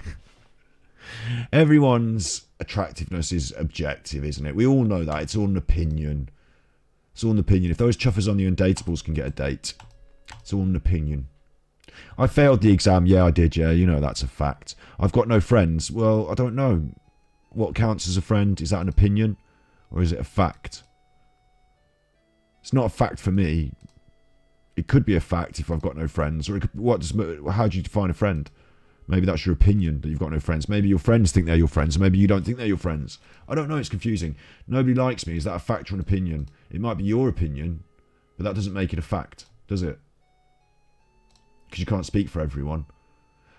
Everyone's attractiveness is objective, isn't it? We all know that. It's all an opinion. It's all an opinion. If those chuffers on the Undateables can get a date, it's all an opinion. I failed the exam. Yeah, I did. Yeah, you know that's a fact. I've got no friends. Well, I don't know. What counts as a friend? Is that an opinion? Or is it a fact? It's not a fact for me. It could be a fact if I've got no friends. Or it could, how do you define a friend? Maybe that's your opinion that you've got no friends. Maybe your friends think they're your friends. Or maybe you don't think they're your friends. I don't know. It's confusing. Nobody likes me. Is that a fact or an opinion? It might be your opinion, but that doesn't make it a fact, does it? Because you can't speak for everyone.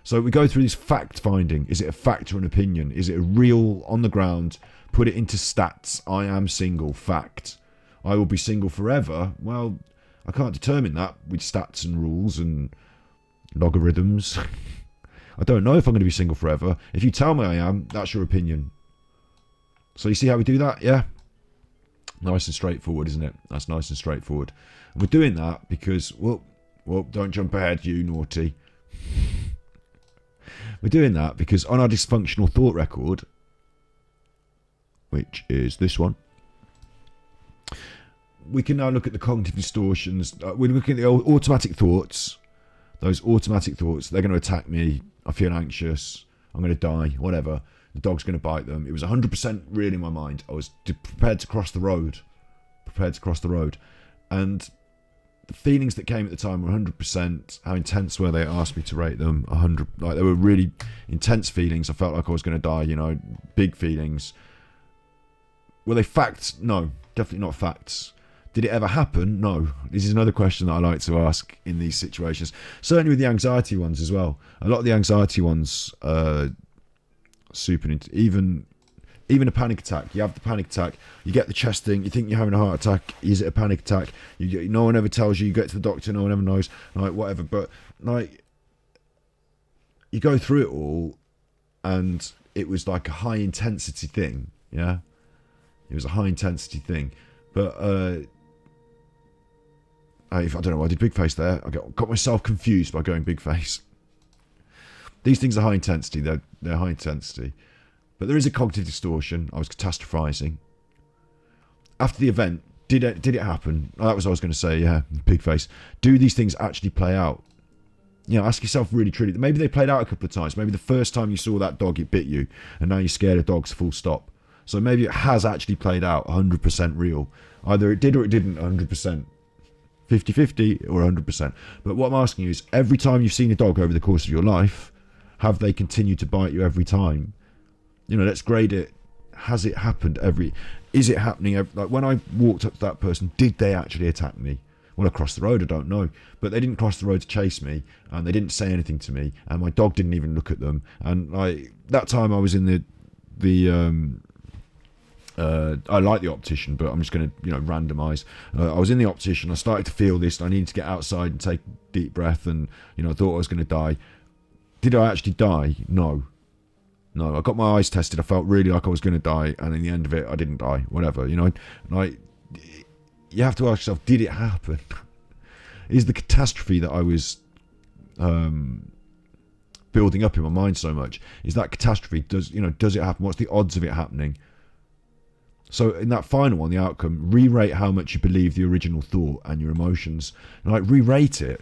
So we go through this fact finding. Is it a fact or an opinion? Is it a real, on the ground, put it into stats, I am single, fact? I will be single forever. Well, I can't determine that with stats and rules and logarithms. I don't know if I'm going to be single forever. If you tell me I am, that's your opinion. So you see how we do that? Yeah? Nice and straightforward, isn't it? That's nice and straightforward. And we're doing that because, well, don't jump ahead, you naughty. We're doing that because on our dysfunctional thought record, which is this one, we can now look at the cognitive distortions. We're looking at the automatic thoughts. Those automatic thoughts, they're going to attack me. I feel anxious. I'm going to die. Whatever. The dog's going to bite them. It was 100% real in my mind. I was prepared to cross the road. And the feelings that came at the time were 100%. How intense were they? Asked me to rate them 100. Like, they were really intense feelings. I felt like I was going to die, you know, big feelings. Were they facts? No, definitely not facts. Did it ever happen? No. This is another question that I like to ask in these situations. Certainly with the anxiety ones as well. A lot of the anxiety ones even a panic attack. You have the panic attack, you get the chest thing, you think you're having a heart attack. Is it a panic attack? No one ever tells you. You get to the doctor, no one ever knows. Like, whatever. But like, you go through it all, and it was like a high intensity thing. Yeah, it was a high intensity thing. But I don't know why I did big face there. I got myself confused by going big face. These things are high intensity. They're high intensity. But there is a cognitive distortion. I was catastrophizing. After the event, did it happen? Oh, that was what I was going to say, yeah, big face. Do these things actually play out? You know, ask yourself really, truly. Maybe they played out a couple of times. Maybe the first time you saw that dog, it bit you. And now you're scared of dogs, full stop. So maybe it has actually played out 100% real. Either it did or it didn't 100%. 50-50 or 100%. But what I'm asking you is, every time you've seen a dog over the course of your life, have they continued to bite you every time? You know, let's grade it. Has it happened is it happening like when I walked up to that person, did they actually attack me? Well, across the road, I don't know. But they didn't cross the road to chase me, and they didn't say anything to me, and my dog didn't even look at them. And like that time I was in I like the optician, but I'm just going to, randomize. I was in the optician. I started to feel this. I needed to get outside and take a deep breath, and I thought I was going to die. Did I actually die? No. I got my eyes tested. I felt really like I was going to die, and in the end of it, I didn't die. Whatever, Like, you have to ask yourself: did it happen? Is the catastrophe that I was building up in my mind so much? Is that catastrophe? Does it happen? What's the odds of it happening? So in that final one, the outcome, re-rate how much you believe the original thought and your emotions. And like, re-rate it.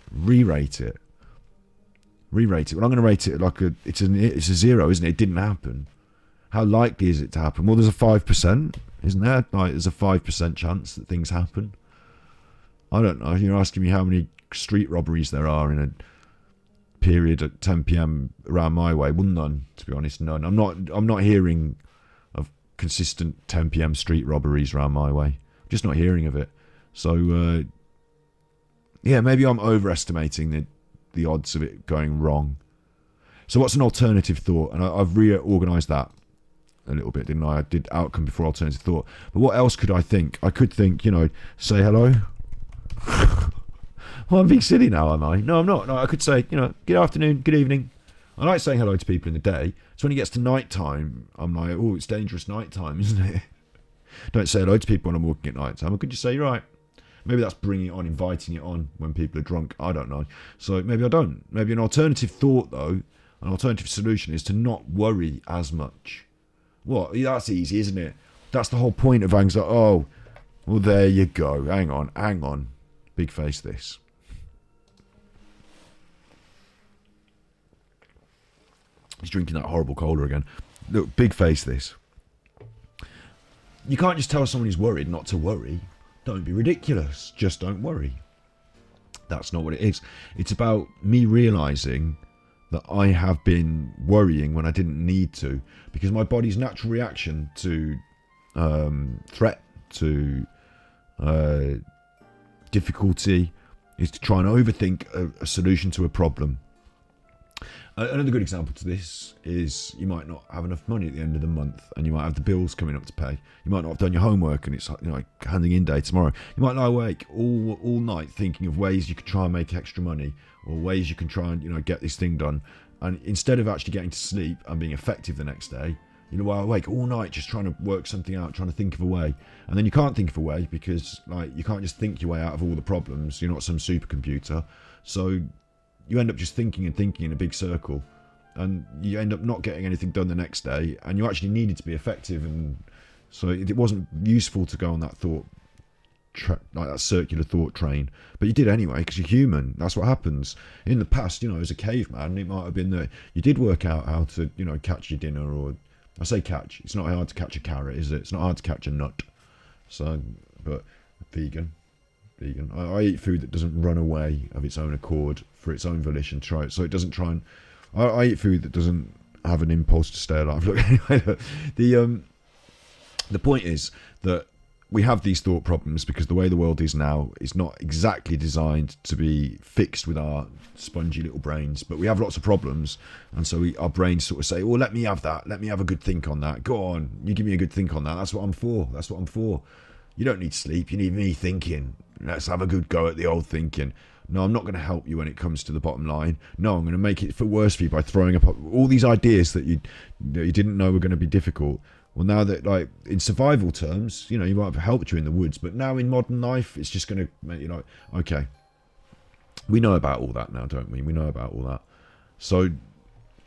Well, I'm going to rate it like it's a 0, isn't it? It didn't happen. How likely is it to happen? Well, there's a 5%, isn't there? Like, there's a 5% chance that things happen. I don't know. You're asking me how many street robberies there are in a period at 10 p.m. around my way. Well, none, to be honest, none. I'm not hearing of consistent 10 p.m. street robberies around my way. I'm just not hearing of it. So, yeah, maybe I'm overestimating the odds of it going wrong. So what's an alternative thought? And I've reorganised that a little bit, didn't I? I did outcome before alternative thought. But what else could I think? I could think, say hello. Well, I'm being silly now, am I? No, I'm not. No, I could say, good afternoon, good evening. I like saying hello to people in the day. So when it gets to night time, I'm like, oh, it's dangerous night time, isn't it? Don't say hello to people when I'm walking at night time. I could just say, you're right. Maybe that's bringing it on, inviting it on when people are drunk. I don't know. So maybe I don't. Maybe an alternative thought, though, an alternative solution is to not worry as much. What? That's easy, isn't it? That's the whole point of anxiety. Oh, well, there you go. Hang on. Big face this. He's drinking that horrible cola again. Look, big face this. You can't just tell someone who's worried not to worry. Don't be ridiculous. Just don't worry. That's not what it is. It's about me realising that I have been worrying when I didn't need to, because my body's natural reaction to threat, to difficulty, is to try and overthink a solution to a problem. Another good example to this is you might not have enough money at the end of the month, and you might have the bills coming up to pay. You might not have done your homework, and it's like handing in day tomorrow. You might lie awake all night thinking of ways you could try and make extra money, or ways you can try and get this thing done. And instead of actually getting to sleep and being effective the next day, lie awake all night just trying to work something out, trying to think of a way. And then you can't think of a way because you can't just think your way out of all the problems. You're not some supercomputer. So you end up just thinking in a big circle, and you end up not getting anything done the next day, and you actually needed to be effective. And so it wasn't useful to go on that that circular thought train, but you did anyway because you're human. That's what happens. In the past, as a caveman, it might have been that you did work out how to catch your dinner, or I say catch, it's not hard to catch a carrot, is it? It's not hard to catch a nut. So, but vegan, I eat food that doesn't run away of its own accord for its own volition, so it doesn't try and I eat food that doesn't have an impulse to stay alive. Look, anyway, the point is that we have these thought problems because the way the world is now is not exactly designed to be fixed with our spongy little brains, but we have lots of problems, and so our brains sort of say, well, let me have that, let me have a good think on that, go on, you give me a good think on that, that's what I'm for. You don't need sleep, you need me thinking. Let's have a good go at the old thinking. No, I'm not going to help you when it comes to the bottom line. No, I'm going to make it worse for you by throwing up all these ideas that you didn't know were going to be difficult. Well, now that, in survival terms, you might have helped you in the woods, but now in modern life, it's just going to make you okay. We know about all that now, don't we? We know about all that. So,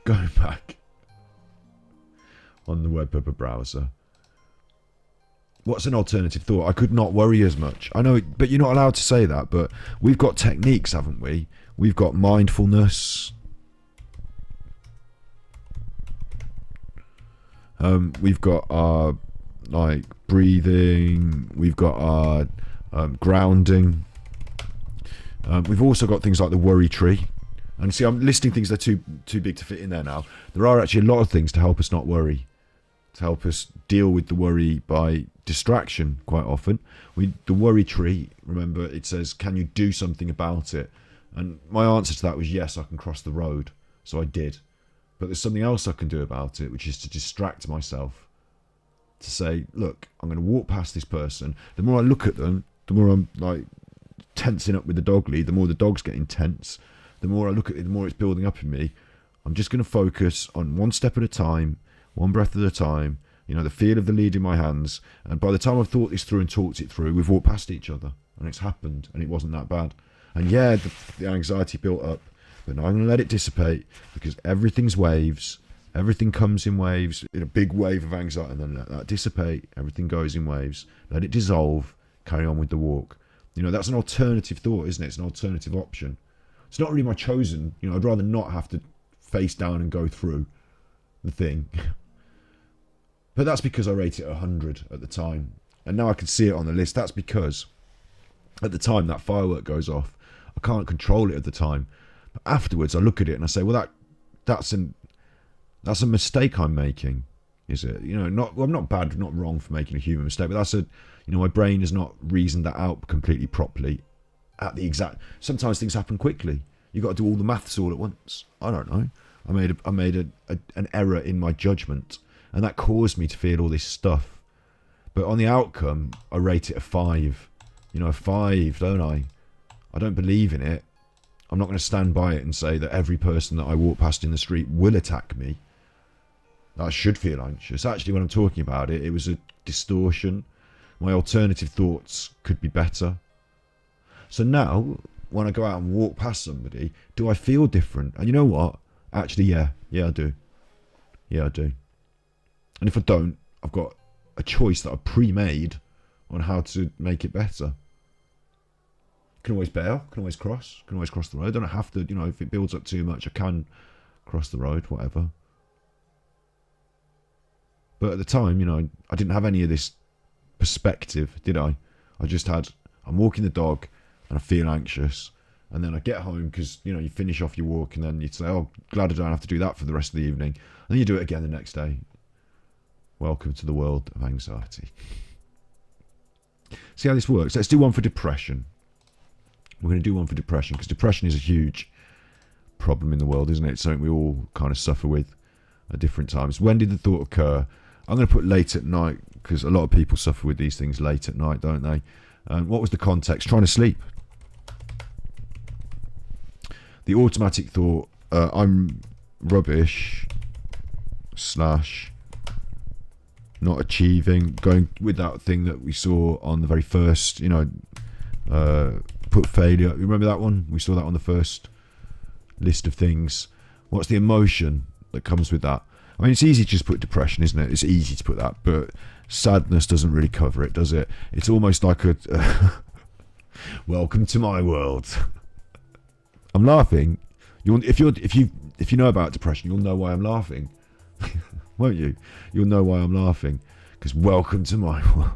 going back on the web browser, what's an alternative thought? I could not worry as much. I know, but you're not allowed to say that, but we've got techniques, haven't we? We've got mindfulness. We've got our breathing. We've got our grounding. We've also got things like the worry tree. And see, I'm listing things that are too big to fit in there now. There are actually a lot of things to help us not worry, to help us deal with the worry by distraction quite often. The worry tree, remember, it says, can you do something about it? And my answer to that was yes, I can cross the road. So I did. But there's something else I can do about it, which is to distract myself. To say, look, I'm going to walk past this person. The more I look at them, the more I'm tensing up with the dog lead, the more the dog's getting tense. The more I look at it, the more it's building up in me. I'm just going to focus on one step at a time, one breath at a time, the feel of the lead in my hands. And by the time I've thought this through and talked it through, we've walked past each other. And it's happened, and it wasn't that bad. And yeah, the anxiety built up. But now I'm going to let it dissipate, because everything's waves. Everything comes in waves, in a big wave of anxiety, and then let that dissipate. Everything goes in waves. Let it dissolve. Carry on with the walk. That's an alternative thought, isn't it? It's an alternative option. It's not really my chosen. I'd rather not have to face down and go through the thing. But that's because I rated it 100 at the time. And now I can see it on the list. That's because At the time that firework goes off, I can't control it at the time. But afterwards, I look at it and I say, well, that's a mistake I'm making, is it? I'm not bad, not wrong for making a human mistake, but my brain has not reasoned that out completely properly. Sometimes things happen quickly. You got to do all the maths all at once. I don't know. I made an error in my judgment, and that caused me to feel all this stuff. But on the outcome, I rate it a 5. A 5, don't I? I don't believe in it. I'm not going to stand by it and say that every person that I walk past in the street will attack me. I should feel anxious. Actually, when I'm talking about it, it was a distortion. My alternative thoughts could be better. So now, when I go out and walk past somebody, do I feel different? And you know what? Actually, yeah, I do. Yeah, I do. And if I don't, I've got a choice that I've pre-made on how to make it better. Can always bail, can always cross the road. I don't have to, if it builds up too much, I can cross the road, whatever. But at the time, I didn't have any of this perspective, did I? I just had, I'm walking the dog and I feel anxious. And then I get home because, you finish off your walk and then you say, oh, glad I don't have to do that for the rest of the evening. And then you do it again the next day. Welcome to the world of anxiety. See how this works? Let's do one for depression. We're going to do one for depression because depression is a huge problem in the world, isn't it? It's something we all kind of suffer with at different times. When did the thought occur? I'm going to put late at night because a lot of people suffer with these things late at night, don't they? What was the context? Trying to sleep. The automatic thought, I'm rubbish / not achieving, going with that thing that we saw on the very first, put failure. You remember that one? We saw that on the first list of things. What's the emotion that comes with that? I mean, it's easy to just put depression, isn't it? It's easy to put that, but sadness doesn't really cover it, does it? It's almost like a welcome to my world. I'm laughing. If you know about depression, you'll know why I'm laughing, won't you? You'll know why I'm laughing because welcome to my world,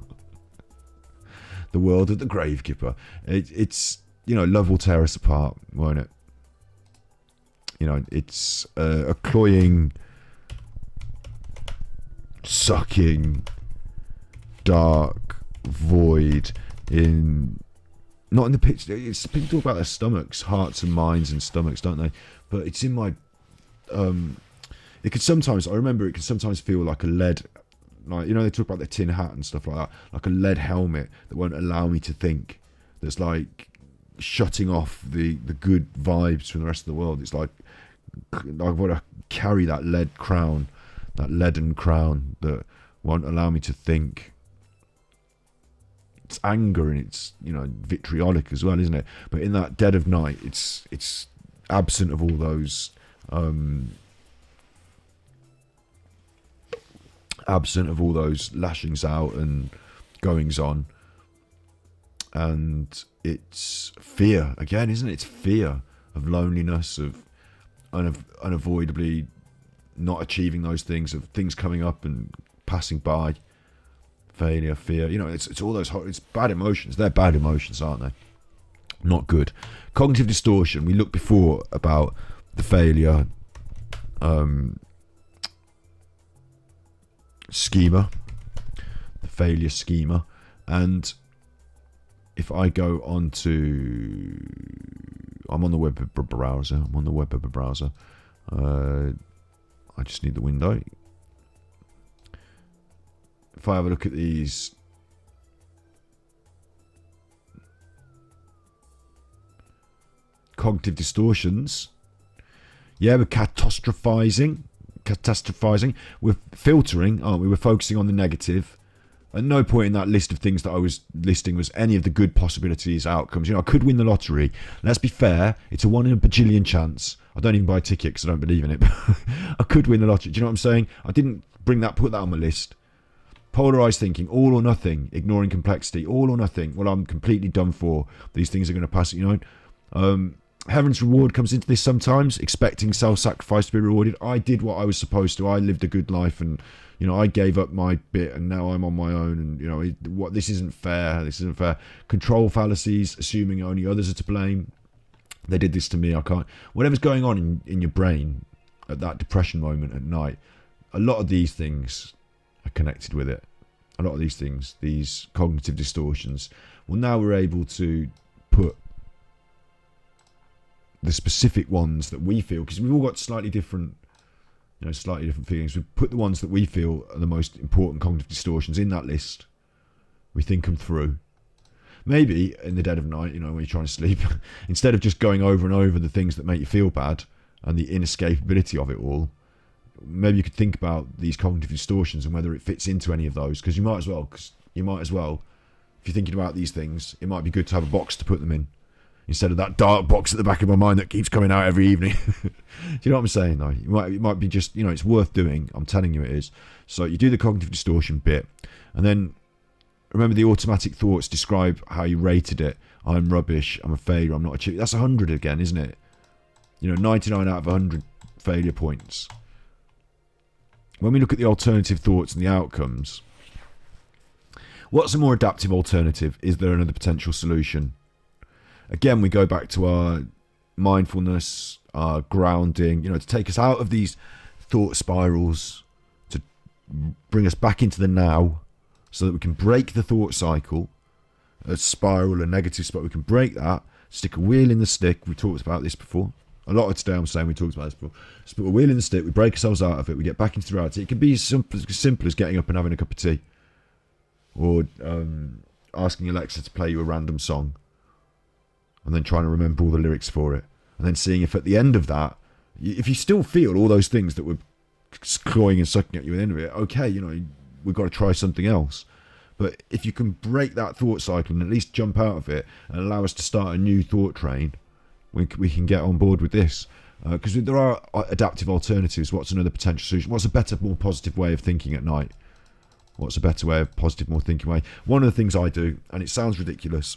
the world of the gravekeeper. It's love will tear us apart, won't it? It's a cloying, sucking, dark void not in the picture. It's people talk about their stomachs, hearts and minds and stomachs, don't they? But it's in my it could sometimes feel like a lead, like they talk about their tin hat and stuff like that, like a lead helmet that won't allow me to think, that's like shutting off the good vibes from the rest of the world. It's like I want to carry that leaden crown that won't allow me to think. It's anger and it's vitriolic as well, isn't it? But in that dead of night, it's absent of all those lashings out and goings on, and it's fear again, isn't it? It's fear of loneliness, of unavoidably not achieving those things, of things coming up and passing by. Failure, fear, it's all those, it's bad emotions. They're bad emotions, aren't they? Not good. Cognitive distortion. We looked before about the failure schema, and if I go on to, I'm on the web browser. I just need the window. If I have a look at these cognitive distortions, we're catastrophizing. We're filtering, aren't we? We're focusing on the negative. At no point in that list of things that I was listing was any of the good possibilities, outcomes. I could win the lottery. Let's be fair, it's a 1 in a bajillion chance. I don't even buy a ticket because I don't believe in it. But I could win the lottery. Do you know what I'm saying? I didn't put that on my list. Polarized thinking, all or nothing, ignoring complexity, all or nothing. Well, I'm completely done for. These things are going to pass. Heaven's reward comes into this sometimes, expecting self-sacrifice to be rewarded. I did what I was supposed to. I lived a good life, and I gave up my bit, and now I'm on my own. And what this isn't fair. This isn't fair. Control fallacies, assuming only others are to blame. They did this to me. I can't. Whatever's going on in your brain at that depression moment at night, a lot of these things are connected with it. A lot of these things, these cognitive distortions. Well, now we're able to put the specific ones that we feel, because we've all got slightly different feelings. We put the ones that we feel are the most important cognitive distortions in that list. We think them through. Maybe in the dead of night, when you're trying to sleep, instead of just going over and over the things that make you feel bad and the inescapability of it all, maybe you could think about these cognitive distortions and whether it fits into any of those, because you might as well, if you're thinking about these things, it might be good to have a box to put them in, instead of that dark box at the back of my mind that keeps coming out every evening. Do you know what I'm saying, though? It might be just, it's worth doing. I'm telling you it is. So you do the cognitive distortion bit, and then remember the automatic thoughts describe how you rated it. I'm rubbish, I'm a failure, I'm not achieving. That's 100 again, isn't it? 99 out of 100 failure points. When we look at the alternative thoughts and the outcomes, what's a more adaptive alternative? Is there another potential solution? Again, we go back to our mindfulness, our grounding, to take us out of these thought spirals, to bring us back into the now, so that we can break the thought cycle, a spiral, a negative spot. We can break that, stick a wheel in the stick. We talked about this before. A lot of today I'm saying we talked about this before. Just put a wheel in the stick, we break ourselves out of it, we get back into reality. It can be as simple as getting up and having a cup of tea, or asking Alexa to play you a random song, and then trying to remember all the lyrics for it, and then seeing if at the end of that, if you still feel all those things that were clawing and sucking at you at the end of it, okay, we've got to try something else. But if you can break that thought cycle and at least jump out of it and allow us to start a new thought train, we can get on board with this. Because there are adaptive alternatives. What's another potential solution? What's a better, more positive way of thinking at night? What's a better way, a positive, more thinking way? One of the things I do, and it sounds ridiculous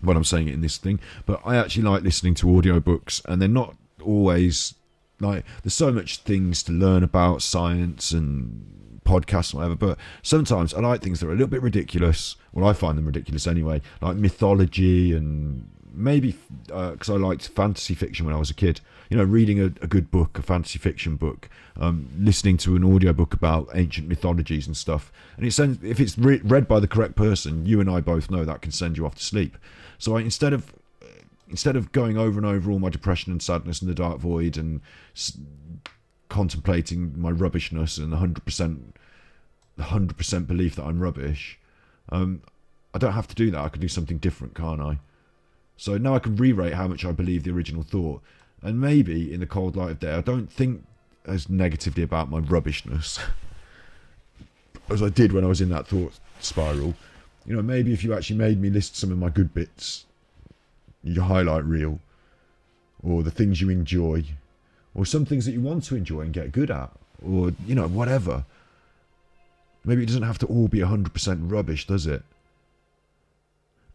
when I'm saying it in this thing, but I actually like listening to audiobooks, and they're not always like, there's so much things to learn about science and podcasts and whatever, but sometimes I like things that are a little bit ridiculous. Well, I find them ridiculous anyway, like mythology, and maybe because I liked fantasy fiction when I was a kid, reading a good book, a fantasy fiction book, listening to an audiobook about ancient mythologies and stuff, and if it's read by the correct person, you and I both know that can send you off to sleep. So instead of going over and over all my depression and sadness and the dark void and contemplating my rubbishness and the 100% belief that I'm rubbish, I don't have to do that. I can do something different, can't I? So now I can re-rate how much I believe the original thought, and maybe in the cold light of day I don't think as negatively about my rubbishness as I did when I was in that thought spiral. Maybe if you actually made me list some of my good bits, your highlight reel, or the things you enjoy, or some things that you want to enjoy and get good at, or whatever. Maybe it doesn't have to all be 100% rubbish, does it?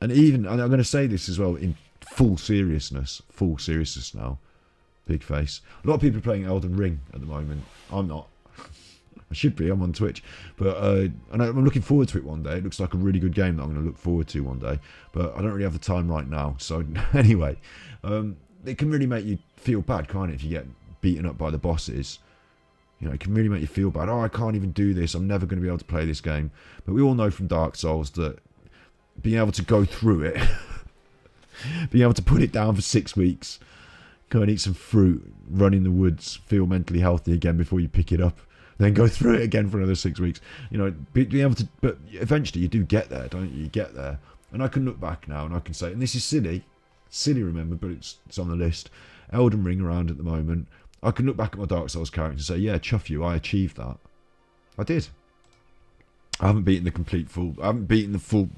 And I'm going to say this as well in full seriousness now, big face. A lot of people are playing Elden Ring at the moment. I'm not. I should be. I'm on Twitch, but and I'm looking forward to it one day. It looks like a really good game that I'm going to look forward to one day, but I don't really have the time right now. So anyway, it can really make you feel bad, can't it? If you get beaten up by the bosses, it can really make you feel bad. Oh, I can't even do this. I'm never going to be able to play this game. But we all know from Dark Souls that being able to go through it, being able to put it down for 6 weeks, go and eat some fruit, run in the woods, feel mentally healthy again before you pick it up, then go through it again for another 6 weeks. Being able to, but eventually you do get there, don't you? You get there. And I can look back now and I can say, and this is silly, remember, but it's on the list. Elden Ring around at the moment. I can look back at my Dark Souls character and say, yeah, chuff you, I achieved that. I did. I haven't beaten the full,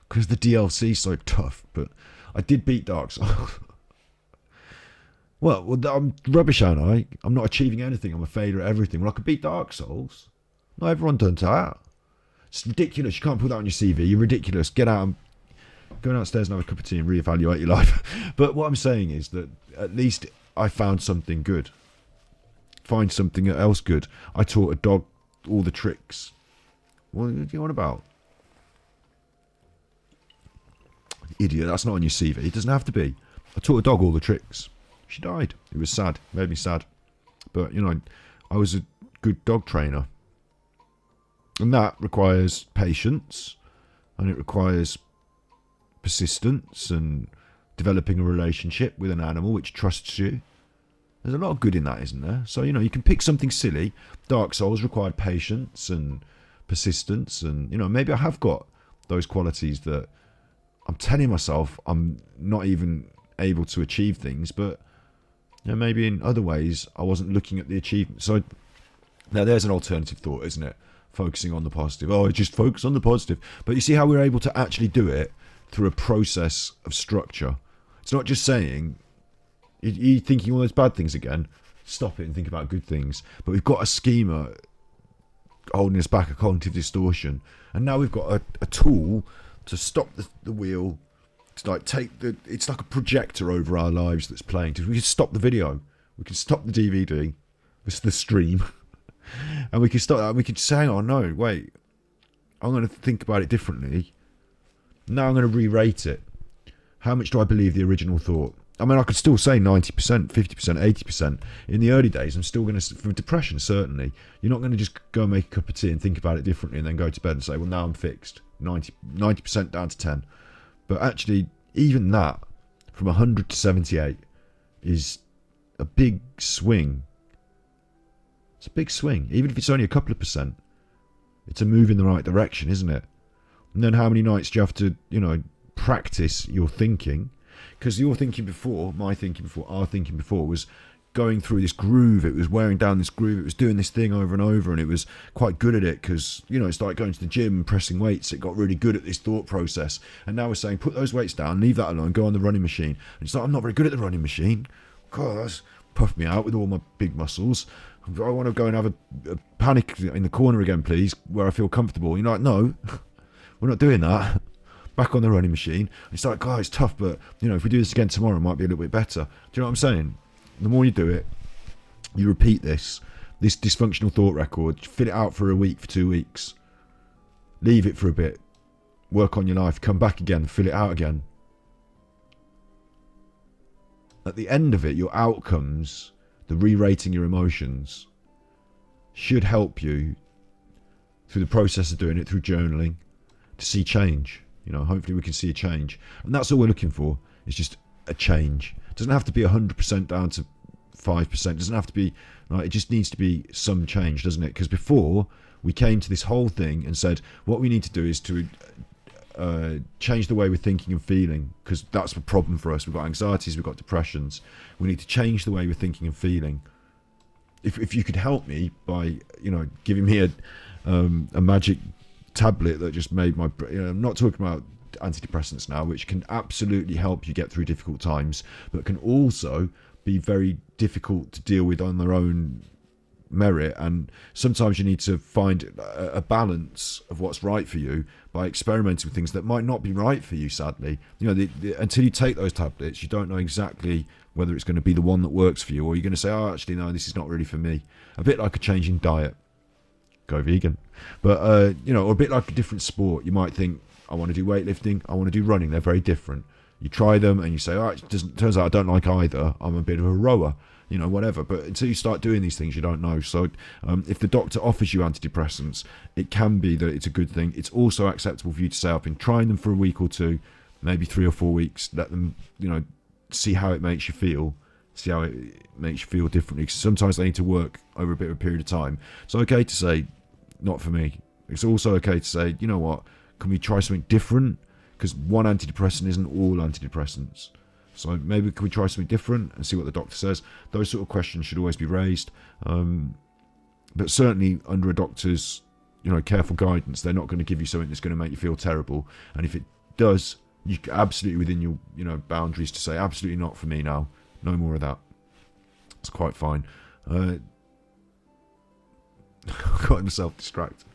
because the DLC's so tough, but I did beat Dark Souls. Well, I'm rubbish, aren't I? I'm not achieving anything. I'm a failure at everything. Well, I could beat Dark Souls. Not everyone done that. It's ridiculous. You can't put that on your CV. You're ridiculous. Get out and Go downstairs and have a cup of tea and reevaluate your life. But what I'm saying is that at least I found something good. Find something else good. I taught a dog all the tricks. What are you on about? Idiot, that's not on your CV. It doesn't have to be. I taught a dog all the tricks. She died. It was sad. It made me sad. But, you know, I was a good dog trainer. And that requires patience. And it requires persistence and developing a relationship with an animal which trusts you. There's a lot of good in that, isn't there? So, you know, you can pick something silly. Dark Souls required patience and persistence. And, you know, maybe I have got those qualities that I'm telling myself I'm not even able to achieve things. But, you know, maybe in other ways I wasn't looking at the achievement. So now there's an alternative thought, isn't it? Focusing on the positive. Oh, just focus on the positive. But you see how we're able to actually do it through a process of structure. It's not just saying, you're thinking all those bad things again, stop it and think about good things. But we've got a schema holding us back, a cognitive distortion. And now we've got a tool to stop the wheel. It's like it's like a projector over our lives that's playing. We can stop the video. We can stop the DVD. It's the stream. And we can stop that. We can say, oh no, wait, I'm going to think about it differently. Now I'm going to re-rate it. How much do I believe the original thought? I mean, I could still say 90%, 50%, 80%. In the early days, I'm still going to, for depression, certainly, you're not going to just go and make a cup of tea and think about it differently and then go to bed and say, well, now I'm fixed. 90% down to 10. But actually, even that, from 100 to 78, is a big swing. It's a big swing. Even if it's only a couple of percent, it's a move in the right direction, isn't it? And then how many nights do you have to, you know, practice your thinking? Because your thinking before, my thinking before, our thinking before was going through this groove. It was wearing down this groove. It was doing this thing over and over, and it was quite good at it because, you know, it's like going to the gym and pressing weights. It got really good at this thought process. And now we're saying, put those weights down, leave that alone, go on the running machine. And it's like, I'm not very good at the running machine. God, that's puffed me out with all my big muscles. I want to go and have a panic in the corner again, please, where I feel comfortable. You're like, no, we're not doing that. Back on the running machine. It's like, God, it's tough, but, you know, if we do this again tomorrow, it might be a little bit better. Do you know what I'm saying? The more you do it, you repeat this dysfunctional thought record, fill it out for a week, for 2 weeks. Leave it for a bit. Work on your life. Come back again. Fill it out again. At the end of it, your outcomes, the re-rating your emotions, should help you through the process of doing it, through journaling, to see change. You know, hopefully we can see a change. And that's all we're looking for, is just a change. It doesn't have to be 100% down to 5%. It doesn't have to be, like, it just needs to be some change, doesn't it? Because before, we came to this whole thing and said, what we need to do is to change the way we're thinking and feeling, because that's a problem for us. We've got anxieties, we've got depressions. We need to change the way we're thinking and feeling. If you could help me by, you know, giving me a magic tablet that just made my, you know, I'm not talking about antidepressants now, which can absolutely help you get through difficult times, but can also be very difficult to deal with on their own merit. And sometimes you need to find a balance of what's right for you by experimenting with things that might not be right for you, sadly. You know, until you take those tablets, you don't know exactly whether it's going to be the one that works for you, or you're going to say, oh, actually, no, this is not really for me. A bit like a changing diet. Go vegan. But, you know, or a bit like a different sport. You might think, I want to do weightlifting, I want to do running. They're very different. You try them and you say, oh, turns out I don't like either. I'm a bit of a rower, you know, whatever. But until you start doing these things, you don't know. So if the doctor offers you antidepressants, it can be that it's a good thing. It's also acceptable for you to say, I've been trying them for a week or two, maybe 3 or 4 weeks. Let them, you know, see how it makes you feel. See how it makes you feel differently. Because sometimes they need to work over a bit of a period of time. It's okay to say, not for me. It's also okay to say, you know what, can we try something different? Because one antidepressant isn't all antidepressants. So maybe can we try something different and see what the doctor says? Those sort of questions should always be raised. But certainly under a doctor's, you know, careful guidance, they're not going to give you something that's going to make you feel terrible. And if it does, you absolutely within your, you know, boundaries to say, absolutely not for me now. No more of that. It's quite fine. I got myself distracted.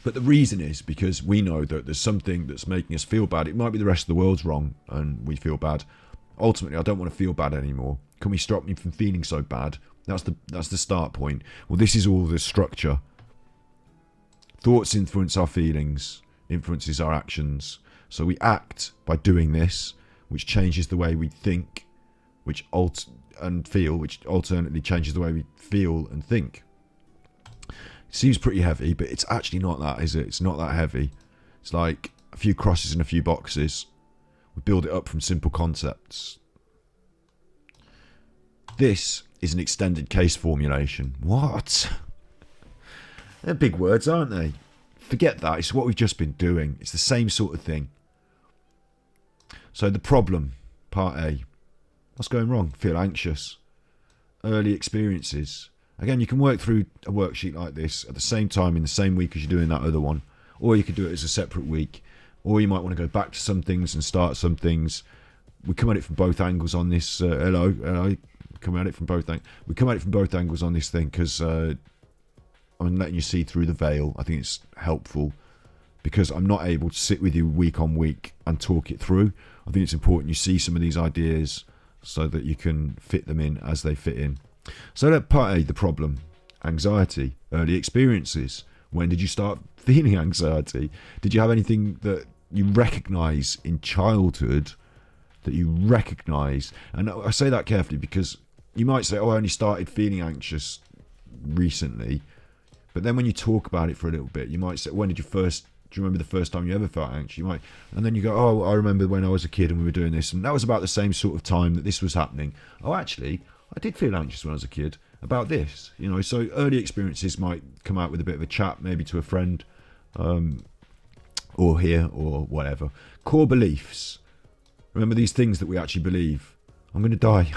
But the reason is because we know that there's something that's making us feel bad. It might be the rest of the world's wrong and we feel bad. Ultimately, I don't want to feel bad anymore. Can we stop me from feeling so bad? That's the start point. Well, this is all the structure. Thoughts influence our feelings, influences our actions. So we act by doing this, which changes the way we think, and feel, which alternately changes the way we feel and think. Seems pretty heavy, but it's actually not that, is it? It's not that heavy. It's like a few crosses and a few boxes. We build it up from simple concepts. This is an extended case formulation. What? They're big words, aren't they? Forget that. It's what we've just been doing. It's the same sort of thing. So the problem, part A. What's going wrong? Feel anxious. Early experiences. Again, you can work through a worksheet like this at the same time in the same week as you're doing that other one. Or you could do it as a separate week. Or you might want to go back to some things and start some things. We come at it from both angles on this. Hello. Come at it from both angles. We come at it from both angles on this thing because I'm letting you see through the veil. I think it's helpful because I'm not able to sit with you week on week and talk it through. I think it's important you see some of these ideas so that you can fit them in as they fit in. So that part A, the problem, anxiety, early experiences. When did you start feeling anxiety? Did you have anything that you recognise in childhood that you recognise? And I say that carefully because you might say, oh, I only started feeling anxious recently. But then when you talk about it for a little bit, you might say, do you remember the first time you ever felt anxious? And then you go, oh, I remember when I was a kid and we were doing this. And that was about the same sort of time that this was happening. Oh, actually, I did feel anxious when I was a kid about this. So early experiences might come out with a bit of a chat, maybe to a friend, or here, or whatever. Core beliefs. Remember these things that we actually believe. I'm going to die.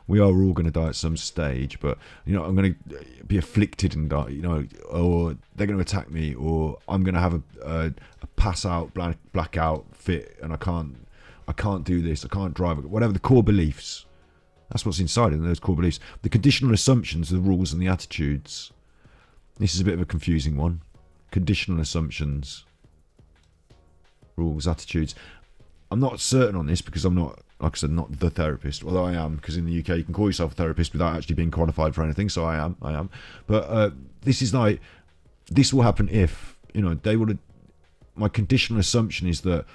We are all going to die at some stage, but I'm going to be afflicted and die, or they're going to attack me, or I'm going to have a pass out, blackout fit, and I can't do this, I can't drive, whatever the core beliefs. That's what's inside of those core beliefs. The conditional assumptions, the rules and the attitudes. This is a bit of a confusing one. Conditional assumptions, rules, attitudes. I'm not certain on this because I'm not, like I said, not the therapist, although I am, because in the UK you can call yourself a therapist without actually being qualified for anything, so I am. But this is like, this will happen if, my conditional assumption is that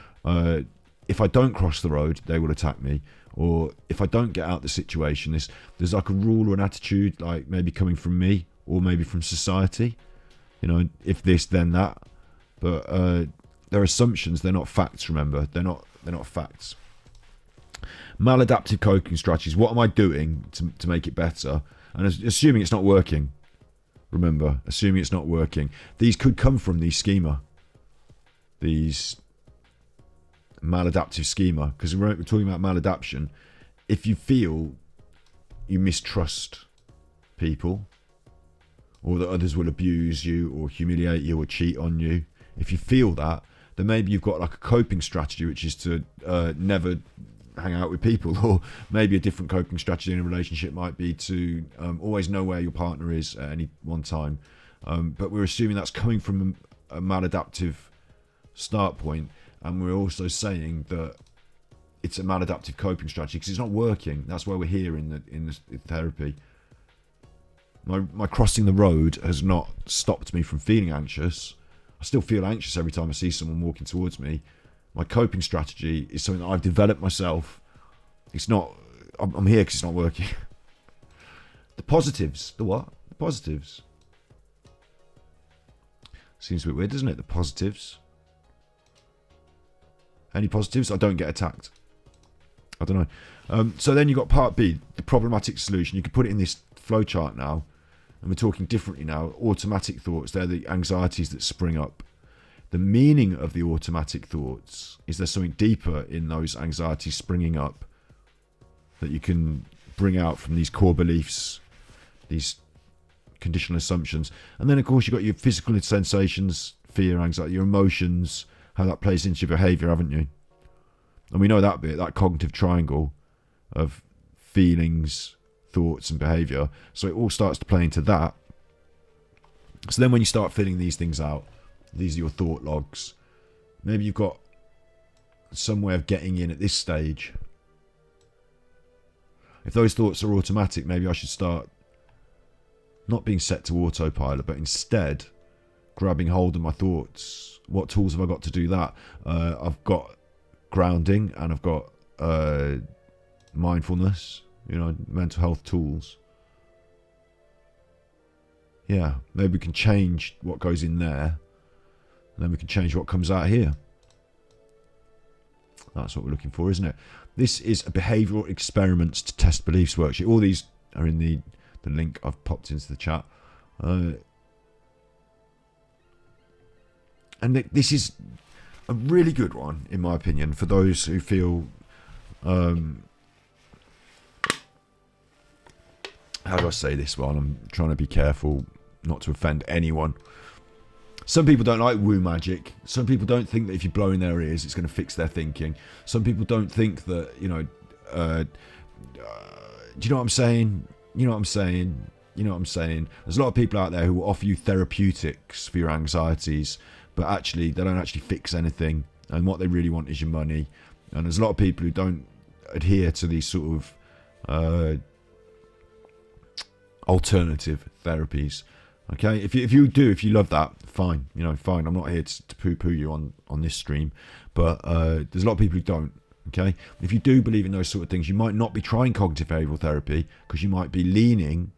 if I don't cross the road, they will attack me. Or if I don't get out the situation, there's like a rule or an attitude, like maybe coming from me or maybe from society. If this, then that. But they're assumptions, they're not facts, remember. They're not facts. Maladaptive coping strategies. What am I doing to make it better? And assuming it's not working. Remember, assuming it's not working. These could come from these schema. These maladaptive schema, because we're talking about maladaption. If you feel you mistrust people, or that others will abuse you or humiliate you or cheat on you, if you feel that, then maybe you've got like a coping strategy, which is to never hang out with people. Or maybe a different coping strategy in a relationship might be to always know where your partner is at any one time. But we're assuming that's coming from a maladaptive start point. And we're also saying that it's a maladaptive coping strategy because it's not working. That's why we're here in the therapy. My crossing the road has not stopped me from feeling anxious. I still feel anxious every time I see someone walking towards me. My coping strategy is something that I've developed myself. I'm here because it's not working. The positives. The what? The positives. Seems a bit weird, doesn't it? The positives. Any positives? I don't get attacked. I don't know. So then you've got part B, the problematic solution. You can put it in this flowchart now. And we're talking differently now. Automatic thoughts, they're the anxieties that spring up. The meaning of the automatic thoughts is there something deeper in those anxieties springing up that you can bring out from these core beliefs, these conditional assumptions. And then, of course, you've got your physical sensations, fear, anxiety, your emotions, how that plays into your behaviour, haven't you? And we know that bit, that cognitive triangle of feelings, thoughts and behaviour. So it all starts to play into that. So then when you start filling these things out, these are your thought logs. Maybe you've got some way of getting in at this stage. If those thoughts are automatic, maybe I should start not being set to autopilot, but instead grabbing hold of my thoughts. What tools have I got to do that? I've got grounding, and I've got mindfulness, mental health tools. Yeah, maybe we can change what goes in there, and then we can change what comes out here. That's what we're looking for, isn't it? This is a behavioural experiments to test beliefs worksheet. All these are in the link I've popped into the chat. And this is a really good one, in my opinion, for those who feel... how do I say this one? I'm trying to be careful not to offend anyone. Some people don't like woo magic. Some people don't think that if you blow in their ears, it's going to fix their thinking. Some people don't think that, do you know what I'm saying? You know what I'm saying? You know what I'm saying? There's a lot of people out there who will offer you therapeutics for your anxieties, but actually they don't actually fix anything. And what they really want is your money. And there's a lot of people who don't adhere to these sort of alternative therapies. Okay, if you love that, fine, fine. I'm not here to poo-poo you on this stream, but there's a lot of people who don't. Okay, if you do believe in those sort of things, you might not be trying cognitive behavioural therapy because you might be leaning.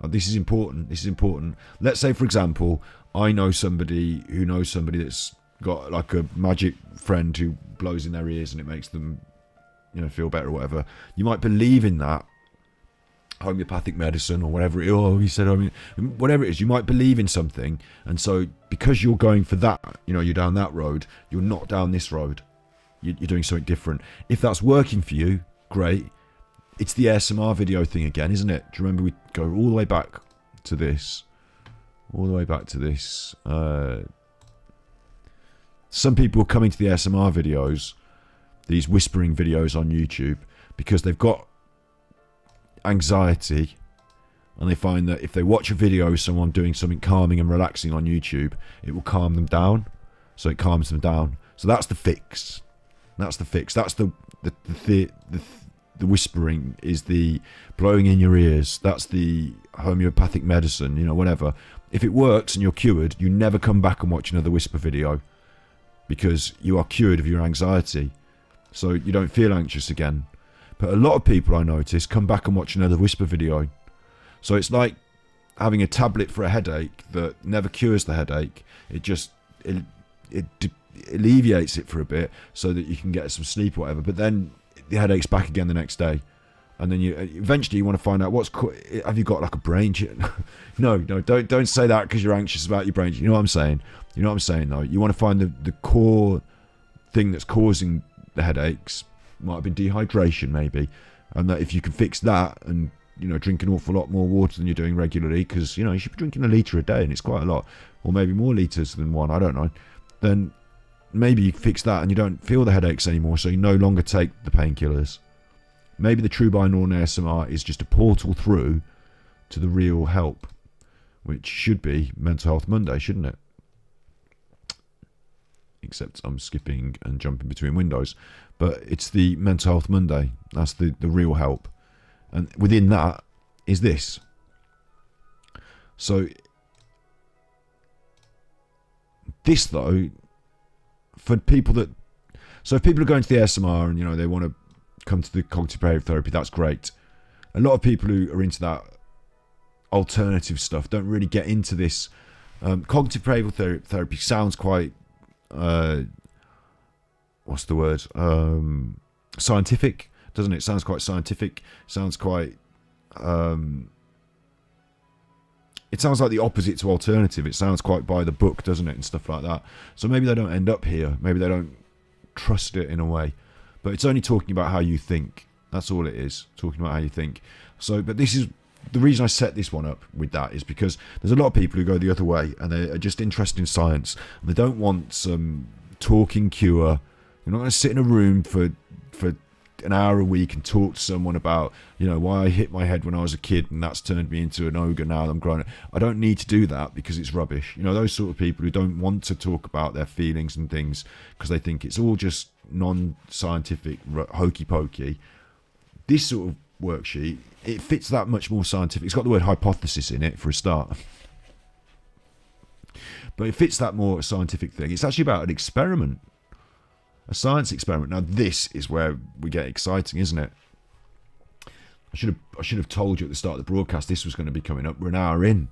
This is important. This is important. Let's say, for example, I know somebody who knows somebody that's got like a magic friend who blows in their ears and it makes them, feel better or whatever. You might believe in that. Homeopathic medicine or whatever he said, whatever it is, you might believe in something, and so because you're going for that, you're down that road, you're not down this road, you're doing something different. If that's working for you, great. It's the ASMR video thing again, isn't it? Do you remember we go all the way back to this, some people are coming to the ASMR videos, these whispering videos on YouTube, because they've got anxiety, and they find that if they watch a video of someone doing something calming and relaxing on YouTube, it will calm them down. So it calms them down. So that's the fix. That's the whispering is the blowing in your ears. That's the homeopathic medicine, whatever. If it works and you're cured, you never come back and watch another whisper video because you are cured of your anxiety. So you don't feel anxious again. But a lot of people I notice come back and watch another whisper video. So it's like having a tablet for a headache that never cures the headache. It just it alleviates it for a bit so that you can get some sleep or whatever. But then the headache's back again the next day. And then you eventually want to find out have you got like a brain? No, don't say that because you're anxious about your brain. You know what I'm saying? You know what I'm saying though? You want to find the core thing that's causing the headaches. Might have been dehydration maybe, and that if you can fix that and drink an awful lot more water than you're doing regularly, because you should be drinking a litre a day and it's quite a lot, or maybe more litres than one, I don't know, then maybe you fix that and you don't feel the headaches anymore, so you no longer take the painkillers. Maybe the true binaural ASMR is just a portal through to the real help, which should be Mental Health Monday, shouldn't it? Except I'm skipping and jumping between windows. But it's the Mental Health Monday. That's the real help. And within that is this. So this, though, for people that... So if people are going to the ASMR and, they want to come to the cognitive behavioural therapy, that's great. A lot of people who are into that alternative stuff don't really get into this. Cognitive behavioural therapy sounds quite... what's the word? Scientific, doesn't it? Sounds quite scientific. Sounds quite... it sounds like the opposite to alternative. It sounds quite by the book, doesn't it? And stuff like that. So maybe they don't end up here. Maybe they don't trust it in a way. But it's only talking about how you think. That's all it is. Talking about how you think. So, but this is... The reason I set this one up with that is because there's a lot of people who go the other way and they are just interested in science and they don't want some talking cure. You're not going to sit in a room for an hour a week and talk to someone about, why I hit my head when I was a kid and that's turned me into an ogre now that I'm grown up. I don't need to do that because it's rubbish. Those sort of people who don't want to talk about their feelings and things because they think it's all just non-scientific hokey pokey. This sort of worksheet, it fits that much more scientific. It's got the word hypothesis in it for a start. But it fits that more scientific thing. It's actually about an experiment. A science experiment. Now this is where we get exciting, isn't it? I should have told you at the start of the broadcast this was going to be coming up. We're an hour in.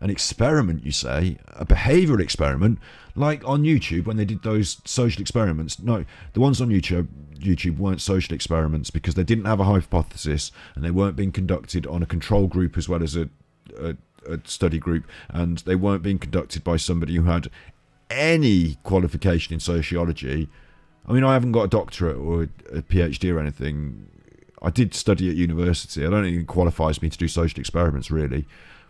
An experiment, you say? A behavioural experiment? Like on YouTube when they did those social experiments. No, the ones on YouTube weren't social experiments because they didn't have a hypothesis and they weren't being conducted on a control group as well as a study group, and they weren't being conducted by somebody who had any qualification in sociology. I mean, I haven't got a doctorate or a PhD or anything. I did study at university. I don't think it qualifies me to do social experiments, really.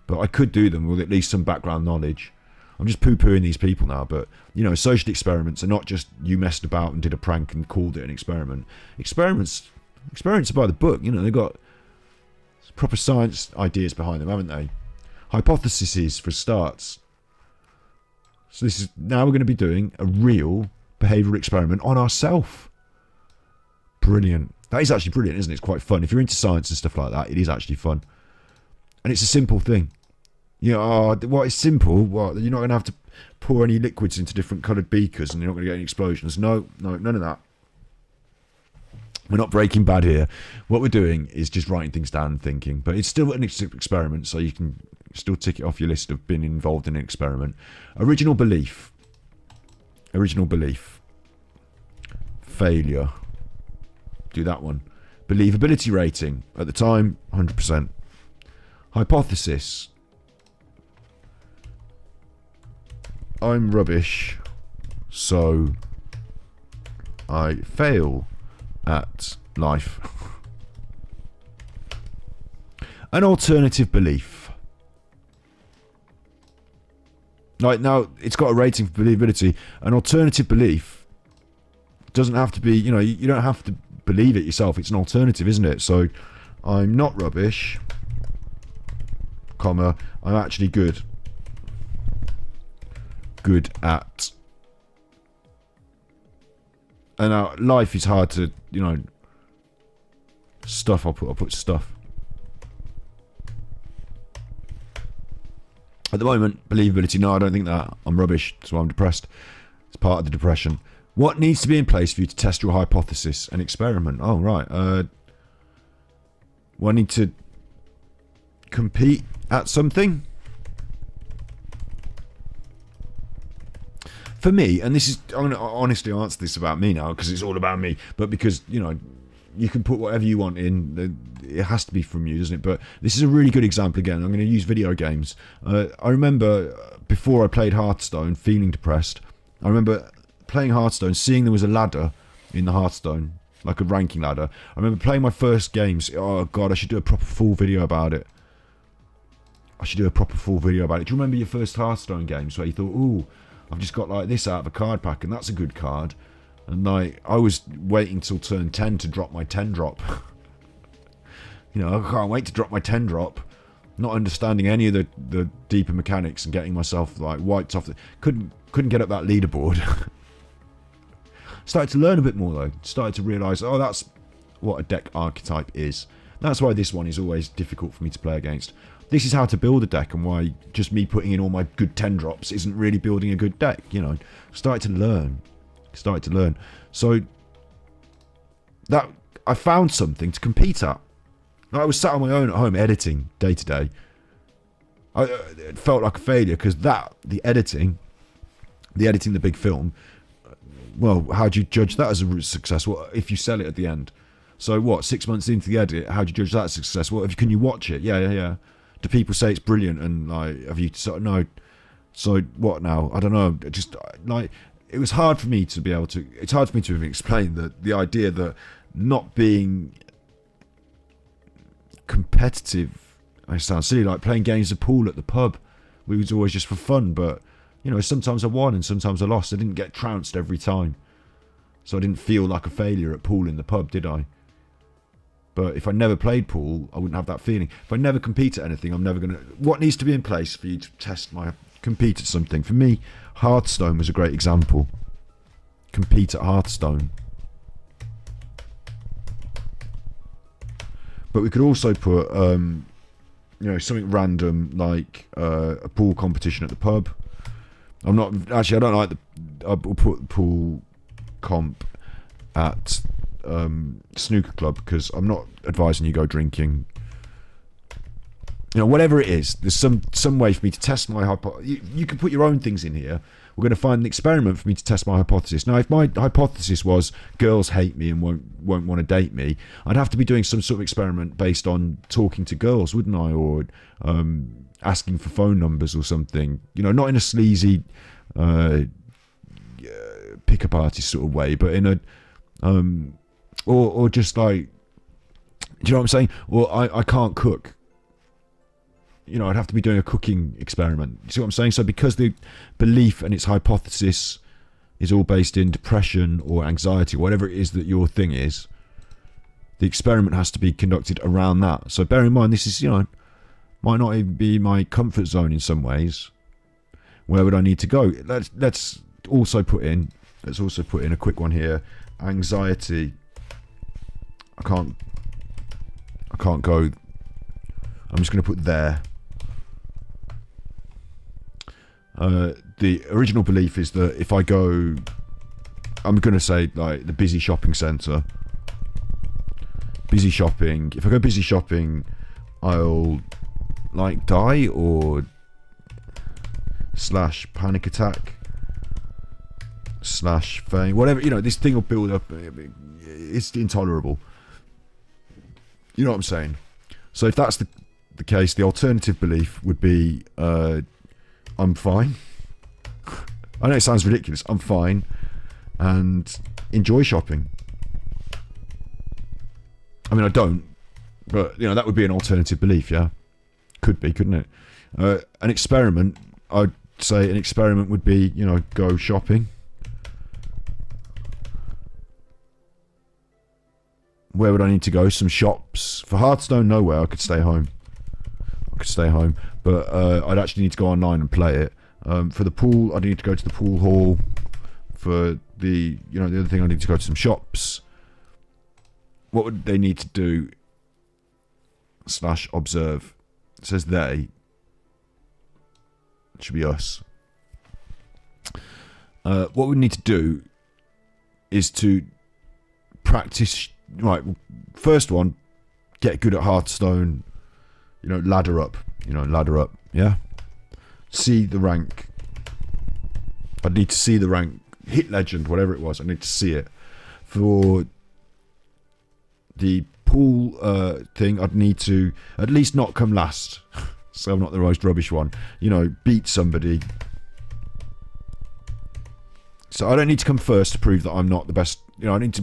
But I could do them with at least some background knowledge. I'm just poo-pooing these people now, but, social experiments are not just you messed about and did a prank and called it an experiment. Experiments are by the book. They've got proper science ideas behind them, haven't they? Hypotheses for starts. So this is now we're going to be doing a real behavioural experiment on ourselves. Brilliant. That is actually brilliant, isn't it? It's quite fun. If you're into science and stuff like that, it is actually fun. And it's a simple thing. What is simple? What, you're not going to have to pour any liquids into different coloured beakers and you're not going to get any explosions. No, none of that. We're not Breaking Bad here. What we're doing is just writing things down and thinking. But it's still an experiment, so you can still tick it off your list of being involved in an experiment. Original belief. Failure. Do that one. Believability rating. At the time, 100%. Hypothesis. I'm rubbish, so I fail at life. An alternative belief. Right, now it's got a rating for believability. An alternative belief doesn't have to be, you don't have to believe it yourself. It's an alternative, isn't it? So I'm not rubbish, comma, I'm actually good at. And now life is hard to, stuff. I'll put stuff. At the moment, believability, no, I don't think that. I'm rubbish, so I'm depressed. It's part of the depression. What needs to be in place for you to test your hypothesis and experiment? Oh, right. Well, I need to compete at something. For me, and this is, I'm going to honestly answer this about me now because it's all about me, but because, you can put whatever you want in, it has to be from you, doesn't it? But this is a really good example again. I'm going to use video games. I remember before I played Hearthstone, feeling depressed. I remember playing Hearthstone, seeing there was a ladder in the Hearthstone, like a ranking ladder. I remember playing my first games. Oh, God, I should do a proper full video about it. Do you remember your first Hearthstone games where you thought, ooh, I've just got like this out of a card pack and that's a good card? And like, I was waiting till turn 10 to drop my 10 drop. I can't wait to drop my 10 drop. Not understanding any of the deeper mechanics and getting myself like wiped off. Couldn't get up that leaderboard. Started to learn a bit more though. Started to realise, oh, that's what a deck archetype is. That's why this one is always difficult for me to play against. This is how to build a deck and why just me putting in all my good 10 drops isn't really building a good deck, Started to learn. So that I found something to compete at. I was sat on my own at home editing day to day. It felt like a failure because the editing the big film, well, how do you judge that as a success? Well, if you sell it at the end. So what, 6 months into the edit, how do you judge that as a success? Well, can you watch it? Yeah. Do people say it's brilliant and like, have you sort of, no. So what now? I don't know. Just like, it was hard for me to be able to, it's hard for me to even explain the idea that not being competitive, I sound silly, like playing games of pool at the pub. We was always just for fun, but sometimes I won and sometimes I lost. I didn't get trounced every time. So I didn't feel like a failure at pool in the pub, did I? But if I never played pool, I wouldn't have that feeling. If I never compete at anything, I'm never going to... What needs to be in place for you to test my... Compete at something? For me, Hearthstone was a great example. Compete at Hearthstone. But we could also put, something random like a pool competition at the pub. I don't like I'll put pool comp at snooker club, because I'm not advising you go drinking. Whatever it is, there's some way for me to test my hypothesis. You can put your own things in here. We're going to find an experiment for me to test my hypothesis. Now, if my hypothesis was girls hate me and won't want to date me, I'd have to be doing some sort of experiment based on talking to girls, wouldn't I? Or asking for phone numbers or something. Not in a sleazy pick-up artist sort of way, but in a or just like, do you know what I'm saying? Or I can't cook. I'd have to be doing a cooking experiment. You see what I'm saying? So because the belief and its hypothesis is all based in depression or anxiety, whatever it is that your thing is, the experiment has to be conducted around that. So bear in mind, this is, might not even be my comfort zone in some ways. Where would I need to go? Let's also put in a quick one here. Anxiety. I can't go. I'm just going to put there. The original belief is that if I go, I'm going to say like the busy shopping centre. Busy shopping. If I go busy shopping, I'll like die or / panic attack / faint. Whatever, this thing will build up. It's intolerable. You know what I'm saying? So if that's the case, the alternative belief would be I'm fine. I know it sounds ridiculous. I'm fine and enjoy shopping. I mean, I don't, but that would be an alternative belief. Yeah, could be, couldn't it? An experiment. I'd say an experiment would be, go shopping. Where would I need to go? Some shops. For Hearthstone, nowhere. I could stay home. But I'd actually need to go online and play it. For the pool, I'd need to go to the pool hall. For the other thing, I need to go to some shops. What would they need to do? / observe. It says they. It should be us. What we need to do is to practice. Right, first one, get good at Hearthstone. Ladder up. Yeah. See the rank. I'd need to see the rank. Hit legend, whatever it was. I need to see it. For the pool thing, I'd need to at least not come last. So I'm not the most rubbish one. Beat somebody. So I don't need to come first to prove that I'm not the best. I don't need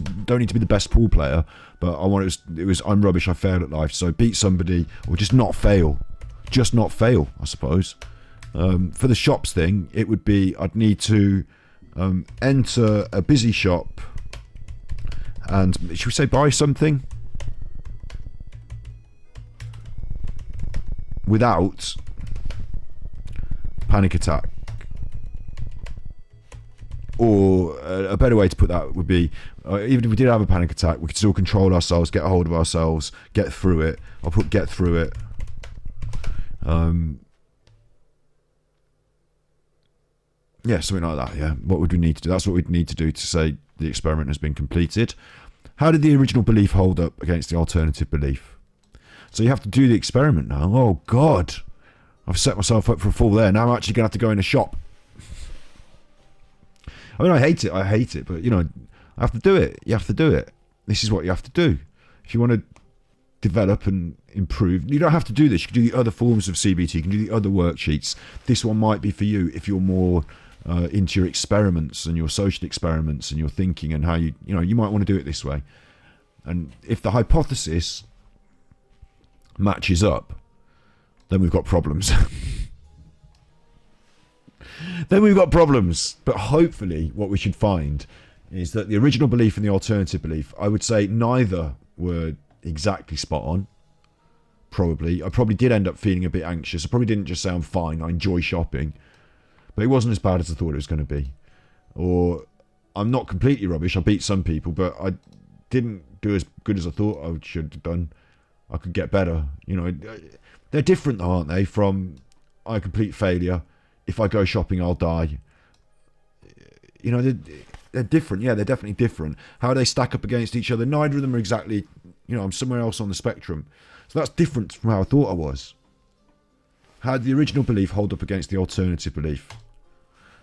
to be the best pool player, but I want it was I'm rubbish. I failed at life. So beat somebody or just not fail, I suppose. For the shops thing, it would be I'd need to enter a busy shop and should we say buy something without panic attack. Or a better way to put that would be, even if we did have a panic attack, we could still control ourselves, get a hold of ourselves, get through it. I'll put get through it. Yeah, something like that, yeah. What would we need to do? That's what we'd need to do to say the experiment has been completed. How did the original belief hold up against the alternative belief? So you have to do the experiment now. Oh, God. I've set myself up for a fall there. Now I'm actually going to have to go in a shop. I mean, I hate it, but, I have to do it. You have to do it. This is what you have to do. If you want to develop and improve, you don't have to do this. You can do the other forms of CBT. You can do the other worksheets. This one might be for you if you're more into your experiments and your social experiments and your thinking and how you might want to do it this way. And if the hypothesis matches up, then we've got problems. But hopefully what we should find is that the original belief and the alternative belief, I would say neither were exactly spot on. I probably did end up feeling a bit anxious. I probably didn't just say I'm fine, I enjoy shopping, but it wasn't as bad as I thought it was going to be. Or I'm not completely rubbish, I beat some people, but I didn't do as good as I thought I should have done. I could get better. You know, they're different, aren't they? From I complete failure, if I go shopping I'll die. You know, they're different. Yeah, they're definitely different. How they stack up against each other, neither of them are exactly, you know, I'm somewhere else on the spectrum. So that's different from how I thought I was. How did the original belief hold up against the alternative belief?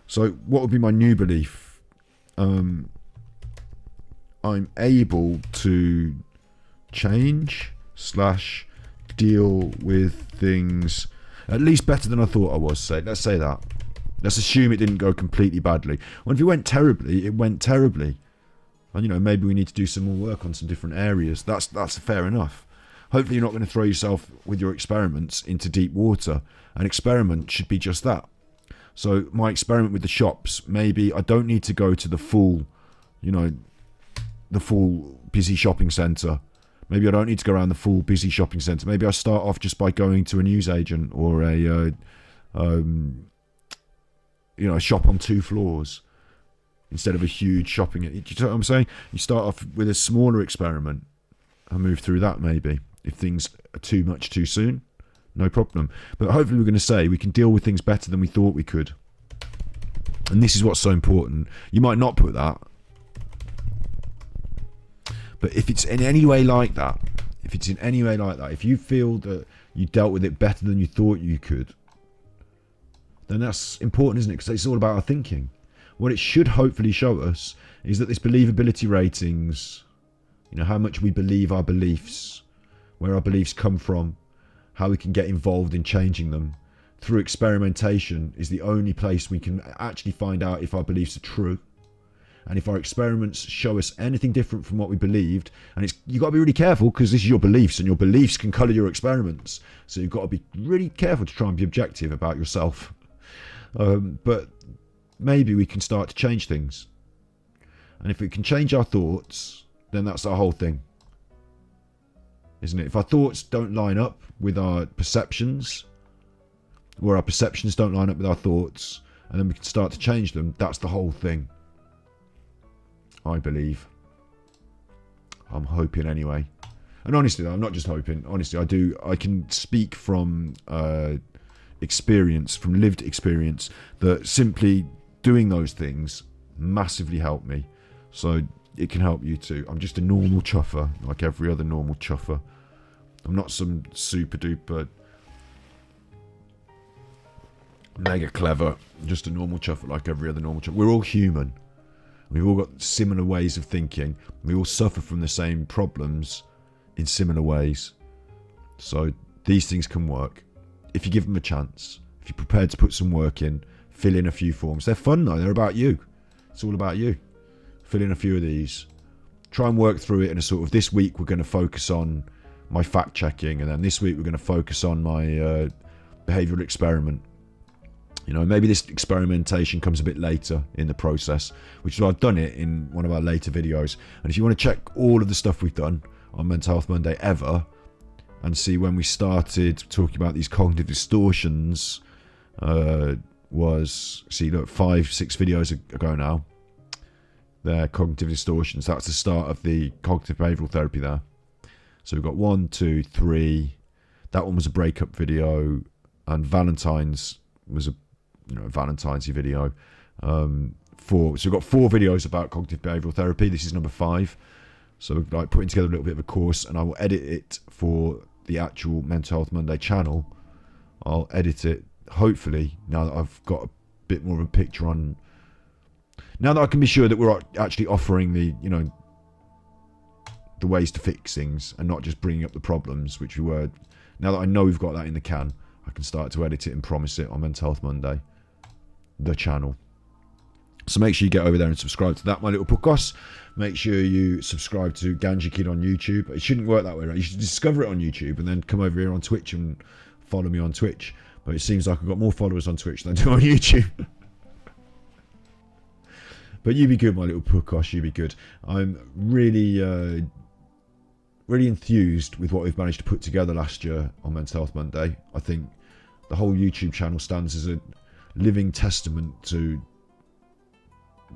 So what would be my new belief? I'm able to change / deal with things at least better than I thought I was. Let's say that. Let's assume it didn't go completely badly. Well, if it went terribly, it went terribly. And, you know, maybe we need to do some more work on some different areas. That's fair enough. Hopefully you're not going to throw yourself with your experiments into deep water. An experiment should be just that. So my experiment with the shops, maybe I don't need to go to the full, you know, the full busy shopping centre. Maybe I don't need to go around the full busy shopping centre. Maybe I start off just by going to a newsagent or a, you know, a shop on 2 floors instead of a huge shopping. Do you know what I'm saying? You start off with a smaller experiment and move through that maybe. If things are too much too soon, no problem. But hopefully we're going to say we can deal with things better than we thought we could. And this is what's so important. You might not put that. But if it's in any way like that, if you feel that you dealt with it better than you thought you could, then that's important, isn't it? Because it's all about our thinking. What it should hopefully show us is that this believability ratings, you know, how much we believe our beliefs, where our beliefs come from, how we can get involved in changing them through experimentation is the only place we can actually find out if our beliefs are true. And if our experiments show us anything different from what we believed, and you've got to be really careful because this is your beliefs and your beliefs can colour your experiments. So you've got to be really careful to try and be objective about yourself. But maybe we can start to change things. And if we can change our thoughts, then that's our whole thing. Isn't it? If our thoughts don't line up with our perceptions, or our perceptions don't line up with our thoughts, and then we can start to change them, that's the whole thing. I believe. I'm hoping anyway. And honestly, I'm not just hoping. Honestly, I can speak from experience, from lived experience, that simply doing those things massively helped me. So it can help you too. I'm just a normal chuffer, like every other normal chuffer. I'm not some super duper mega clever, just a normal chuffer like every other normal chuffer. We're all human. We've all got similar ways of thinking. We all suffer from the same problems in similar ways. So these things can work if you give them a chance. If you're prepared to put some work in, fill in a few forms. They're fun though. They're about you. It's all about you. Fill in a few of these. Try and work through it in a sort of, this week we're going to focus on my fact checking, and then this week we're going to focus on my behavioural experiment. You know, maybe this experimentation comes a bit later in the process, which is why I've done it in one of our later videos. And if you want to check all of the stuff we've done on Mental Health Monday ever, and see when we started talking about these cognitive distortions, look, 5-6 videos ago now. They're cognitive distortions. That's the start of the cognitive behavioural therapy there. So we've got 1, 2, 3. That one was a breakup video, and Valentine's was a Valentine's video. 4. So we've got 4 videos about cognitive behavioural therapy. This is number 5. So like putting together a little bit of a course, and I will edit it for the actual Mental Health Monday channel. I'll edit it hopefully now that I've got a bit more of a picture on. Now that I can be sure that we're actually offering the ways to fix things and not just bringing up the problems, which we were. Now that I know we've got that in the can, I can start to edit it and promise it on Mental Health Monday, the channel. So make sure you get over there and subscribe to that, my little podcast. Make sure you subscribe to Ganja Kid on YouTube. It shouldn't work that way, right? You should discover it on YouTube and then come over here on Twitch and follow me on Twitch. But it seems like I've got more followers on Twitch than I do on YouTube. But you be good, my little podcast. You be good. I'm really really enthused with what we've managed to put together last year on Mental Health Monday. I think the whole YouTube channel stands as a living testament to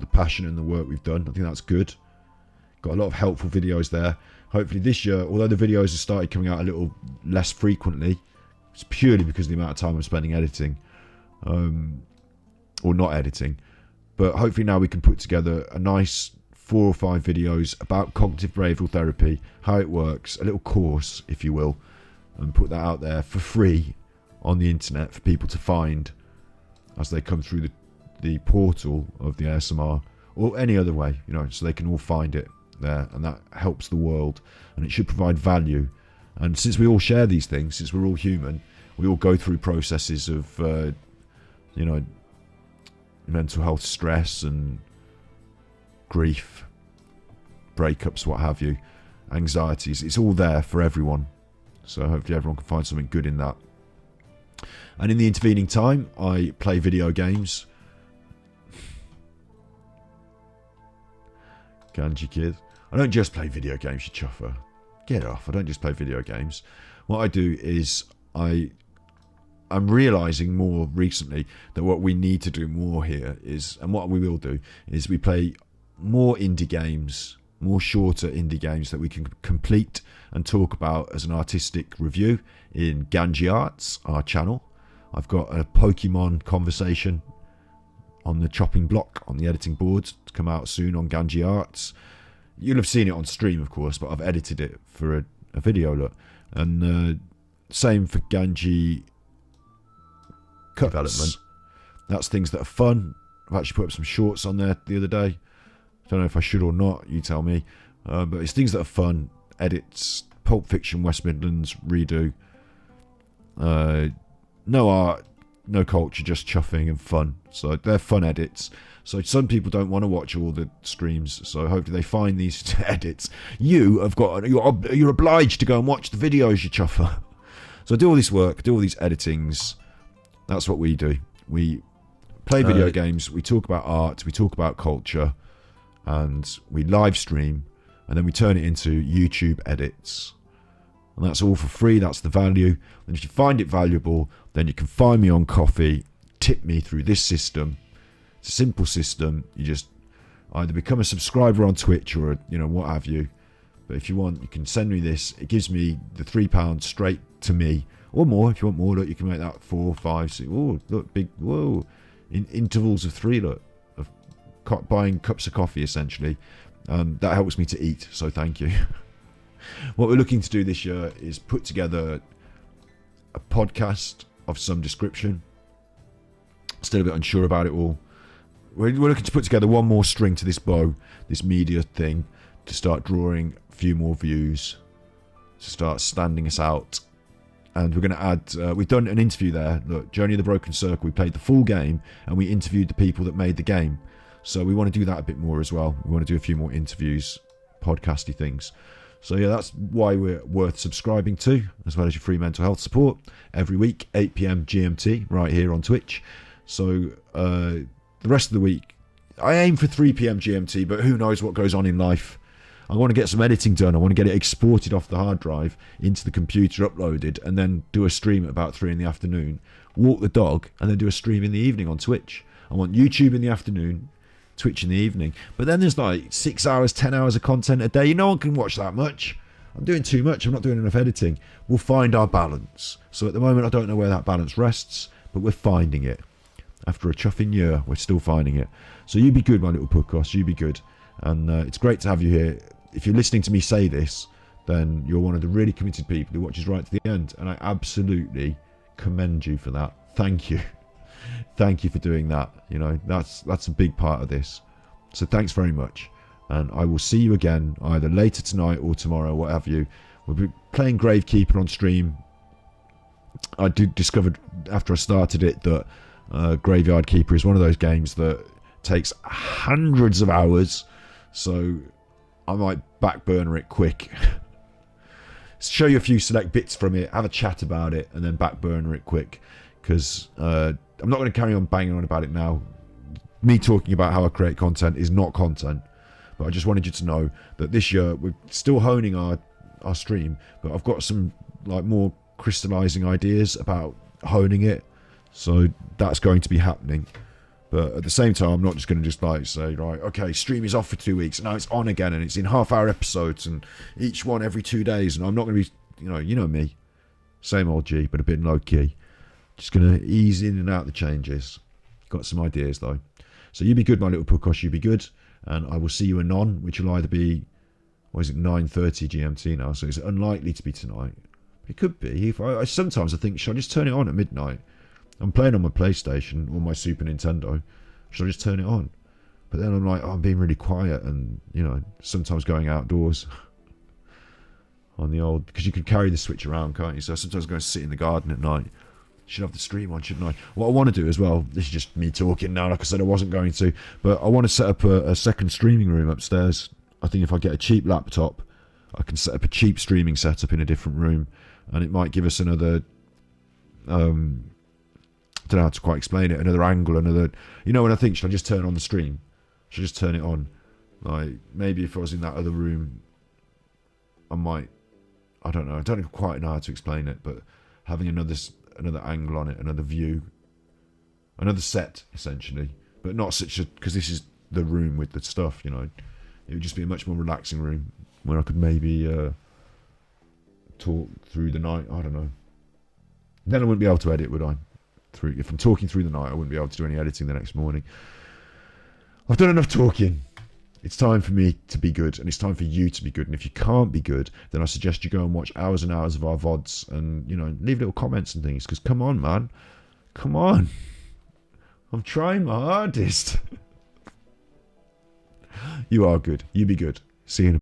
the passion and the work we've done. I think that's good. Got a lot of helpful videos there. Hopefully this year, although the videos have started coming out a little less frequently, it's purely because of the amount of time I'm spending editing, or not editing. But hopefully now we can put together a nice 4 or 5 videos about cognitive behavioural therapy, how it works, a little course, if you will, and put that out there for free on the internet for people to find as they come through the portal of the ASMR, or any other way, so they can all find it there, and that helps the world, and it should provide value. And since we all share these things, since we're all human, we all go through processes of mental health stress and grief, breakups, what have you, anxieties. It's all there for everyone, so hopefully everyone can find something good in that. And in the intervening time, I play video games. Ganji kid. I don't just play video games, you chuffer. Get off. I don't just play video games. What I do is I'm realising more recently that what we need to do more here is, and what we will do, is we play more indie games, more shorter indie games that we can complete and talk about as an artistic review in Ganji Arts, our channel. I've got a Pokemon conversation on the chopping block on the editing board to come out soon on Ganji Arts. You'll have seen it on stream, of course, but I've edited it for a video look. And same for Ganji Cuts. Development. That's things that are fun. I've actually put up some shorts on there the other day. I don't know if I should or not, you tell me. But it's things that are fun. Edits, Pulp Fiction, West Midlands, redo. No art, no culture, just chuffing and fun. So they're fun edits. So some people don't want to watch all the streams, so hopefully they find these edits. You're obliged to go and watch the videos, you chuffer. So I do all this work, do all these editings. That's what we do. We play video games, we talk about art, we talk about culture, and we live stream, and then we turn it into YouTube edits. And that's all for free, that's the value. And if you find it valuable, then you can find me on Coffee, tip me through this system. It's a simple system. You just either become a subscriber on Twitch or what have you. But if you want, you can send me this. It gives me the £3 straight to me, or more if you want more. Look, you can make that 4, 5, 6. Oh, look, big. Whoa, in intervals of 3. Look, of buying cups of coffee essentially. That helps me to eat. So thank you. What we're looking to do this year is put together a podcast of some description. Still a bit unsure about it all. We're looking to put together one more string to this bow, this media thing, to start drawing a few more views, to start standing us out. And we're going to add, we've done an interview there. Look, Journey of the Broken Circle, we played the full game and we interviewed the people that made the game. So we want to do that a bit more as well. We want to do a few more interviews, podcasty things. So yeah, that's why we're worth subscribing to, as well as your free mental health support every week, 8 PM GMT, right here on Twitch. So the rest of the week, I aim for 3 PM GMT, but who knows what goes on in life. I want to get some editing done. I want to get it exported off the hard drive into the computer, uploaded, and then do a stream at about 3 in the afternoon, walk the dog, and then do a stream in the evening on Twitch. I want YouTube in the afternoon, Twitch in the evening. But then there's like 6 hours, 10 hours of content a day. No one can watch that much. I'm doing too much. I'm not doing enough editing. We'll find our balance. So at the moment, I don't know where that balance rests, but we're finding it. After a chuffing year, we're still finding it. So you be good, my little podcast. You be good. And it's great to have you here. If you're listening to me say this, then you're one of the really committed people who watches right to the end. And I absolutely commend you for that. Thank you. Thank you for doing that. That's a big part of this. So thanks very much. And I will see you again either later tonight or tomorrow, what have you. We'll be playing Gravekeeper on stream. I discovered after I started it that Graveyard Keeper is one of those games that takes hundreds of hours. So I might backburner it quick. Show you a few select bits from it, have a chat about it, and then backburner it quick. Because I'm not going to carry on banging on about it now. Me talking about how I create content is not content. But I just wanted you to know that this year we're still honing our our stream, but I've got some like more crystallizing ideas about honing it, so that's going to be happening. But at the same time, I'm not just going to just like say, right, okay, stream is off for 2 weeks, and now it's on again, and it's in half-hour episodes, and each one every 2 days, and I'm not going to be, you know me, same old G, but a bit low-key. Just going to ease in and out the changes. Got some ideas, though. So you be good, my little Pukosh, you be good, and I will see you anon, which will either be, what is it, 9:30 GMT now, so it's unlikely to be tonight. It could be. Sometimes I think, should I just turn it on at midnight? I'm playing on my PlayStation or my Super Nintendo. Should I just turn it on? But then I'm like, oh, I'm being really quiet, and sometimes going outdoors on the old, because you can carry the Switch around, can't you? So sometimes I go and sit in the garden at night. Should have the stream on, shouldn't I? What I want to do as well, this is just me talking now, like I said I wasn't going to, but I want to set up a second streaming room upstairs. I think if I get a cheap laptop, I can set up a cheap streaming setup in a different room, and it might give us another, I don't know how to quite explain it, another angle, another, when I think, should I just turn on the stream? Should I just turn it on? Like, maybe if I was in that other room, I might, I don't quite know how to explain it, but having another angle on it, another view, another set, essentially, but not such a, because this is the room with the stuff, it would just be a much more relaxing room, where I could maybe talk through the night, I don't know. Then I wouldn't be able to edit, would I? If I'm talking through the night, I wouldn't be able to do any editing the next morning. I've done enough talking. It's time for me to be good, and it's time for you to be good. And if you can't be good, then I suggest you go and watch hours and hours of our VODs, and leave little comments and things. Because come on, man, come on, I'm trying my hardest. You are good. You be good. See you in a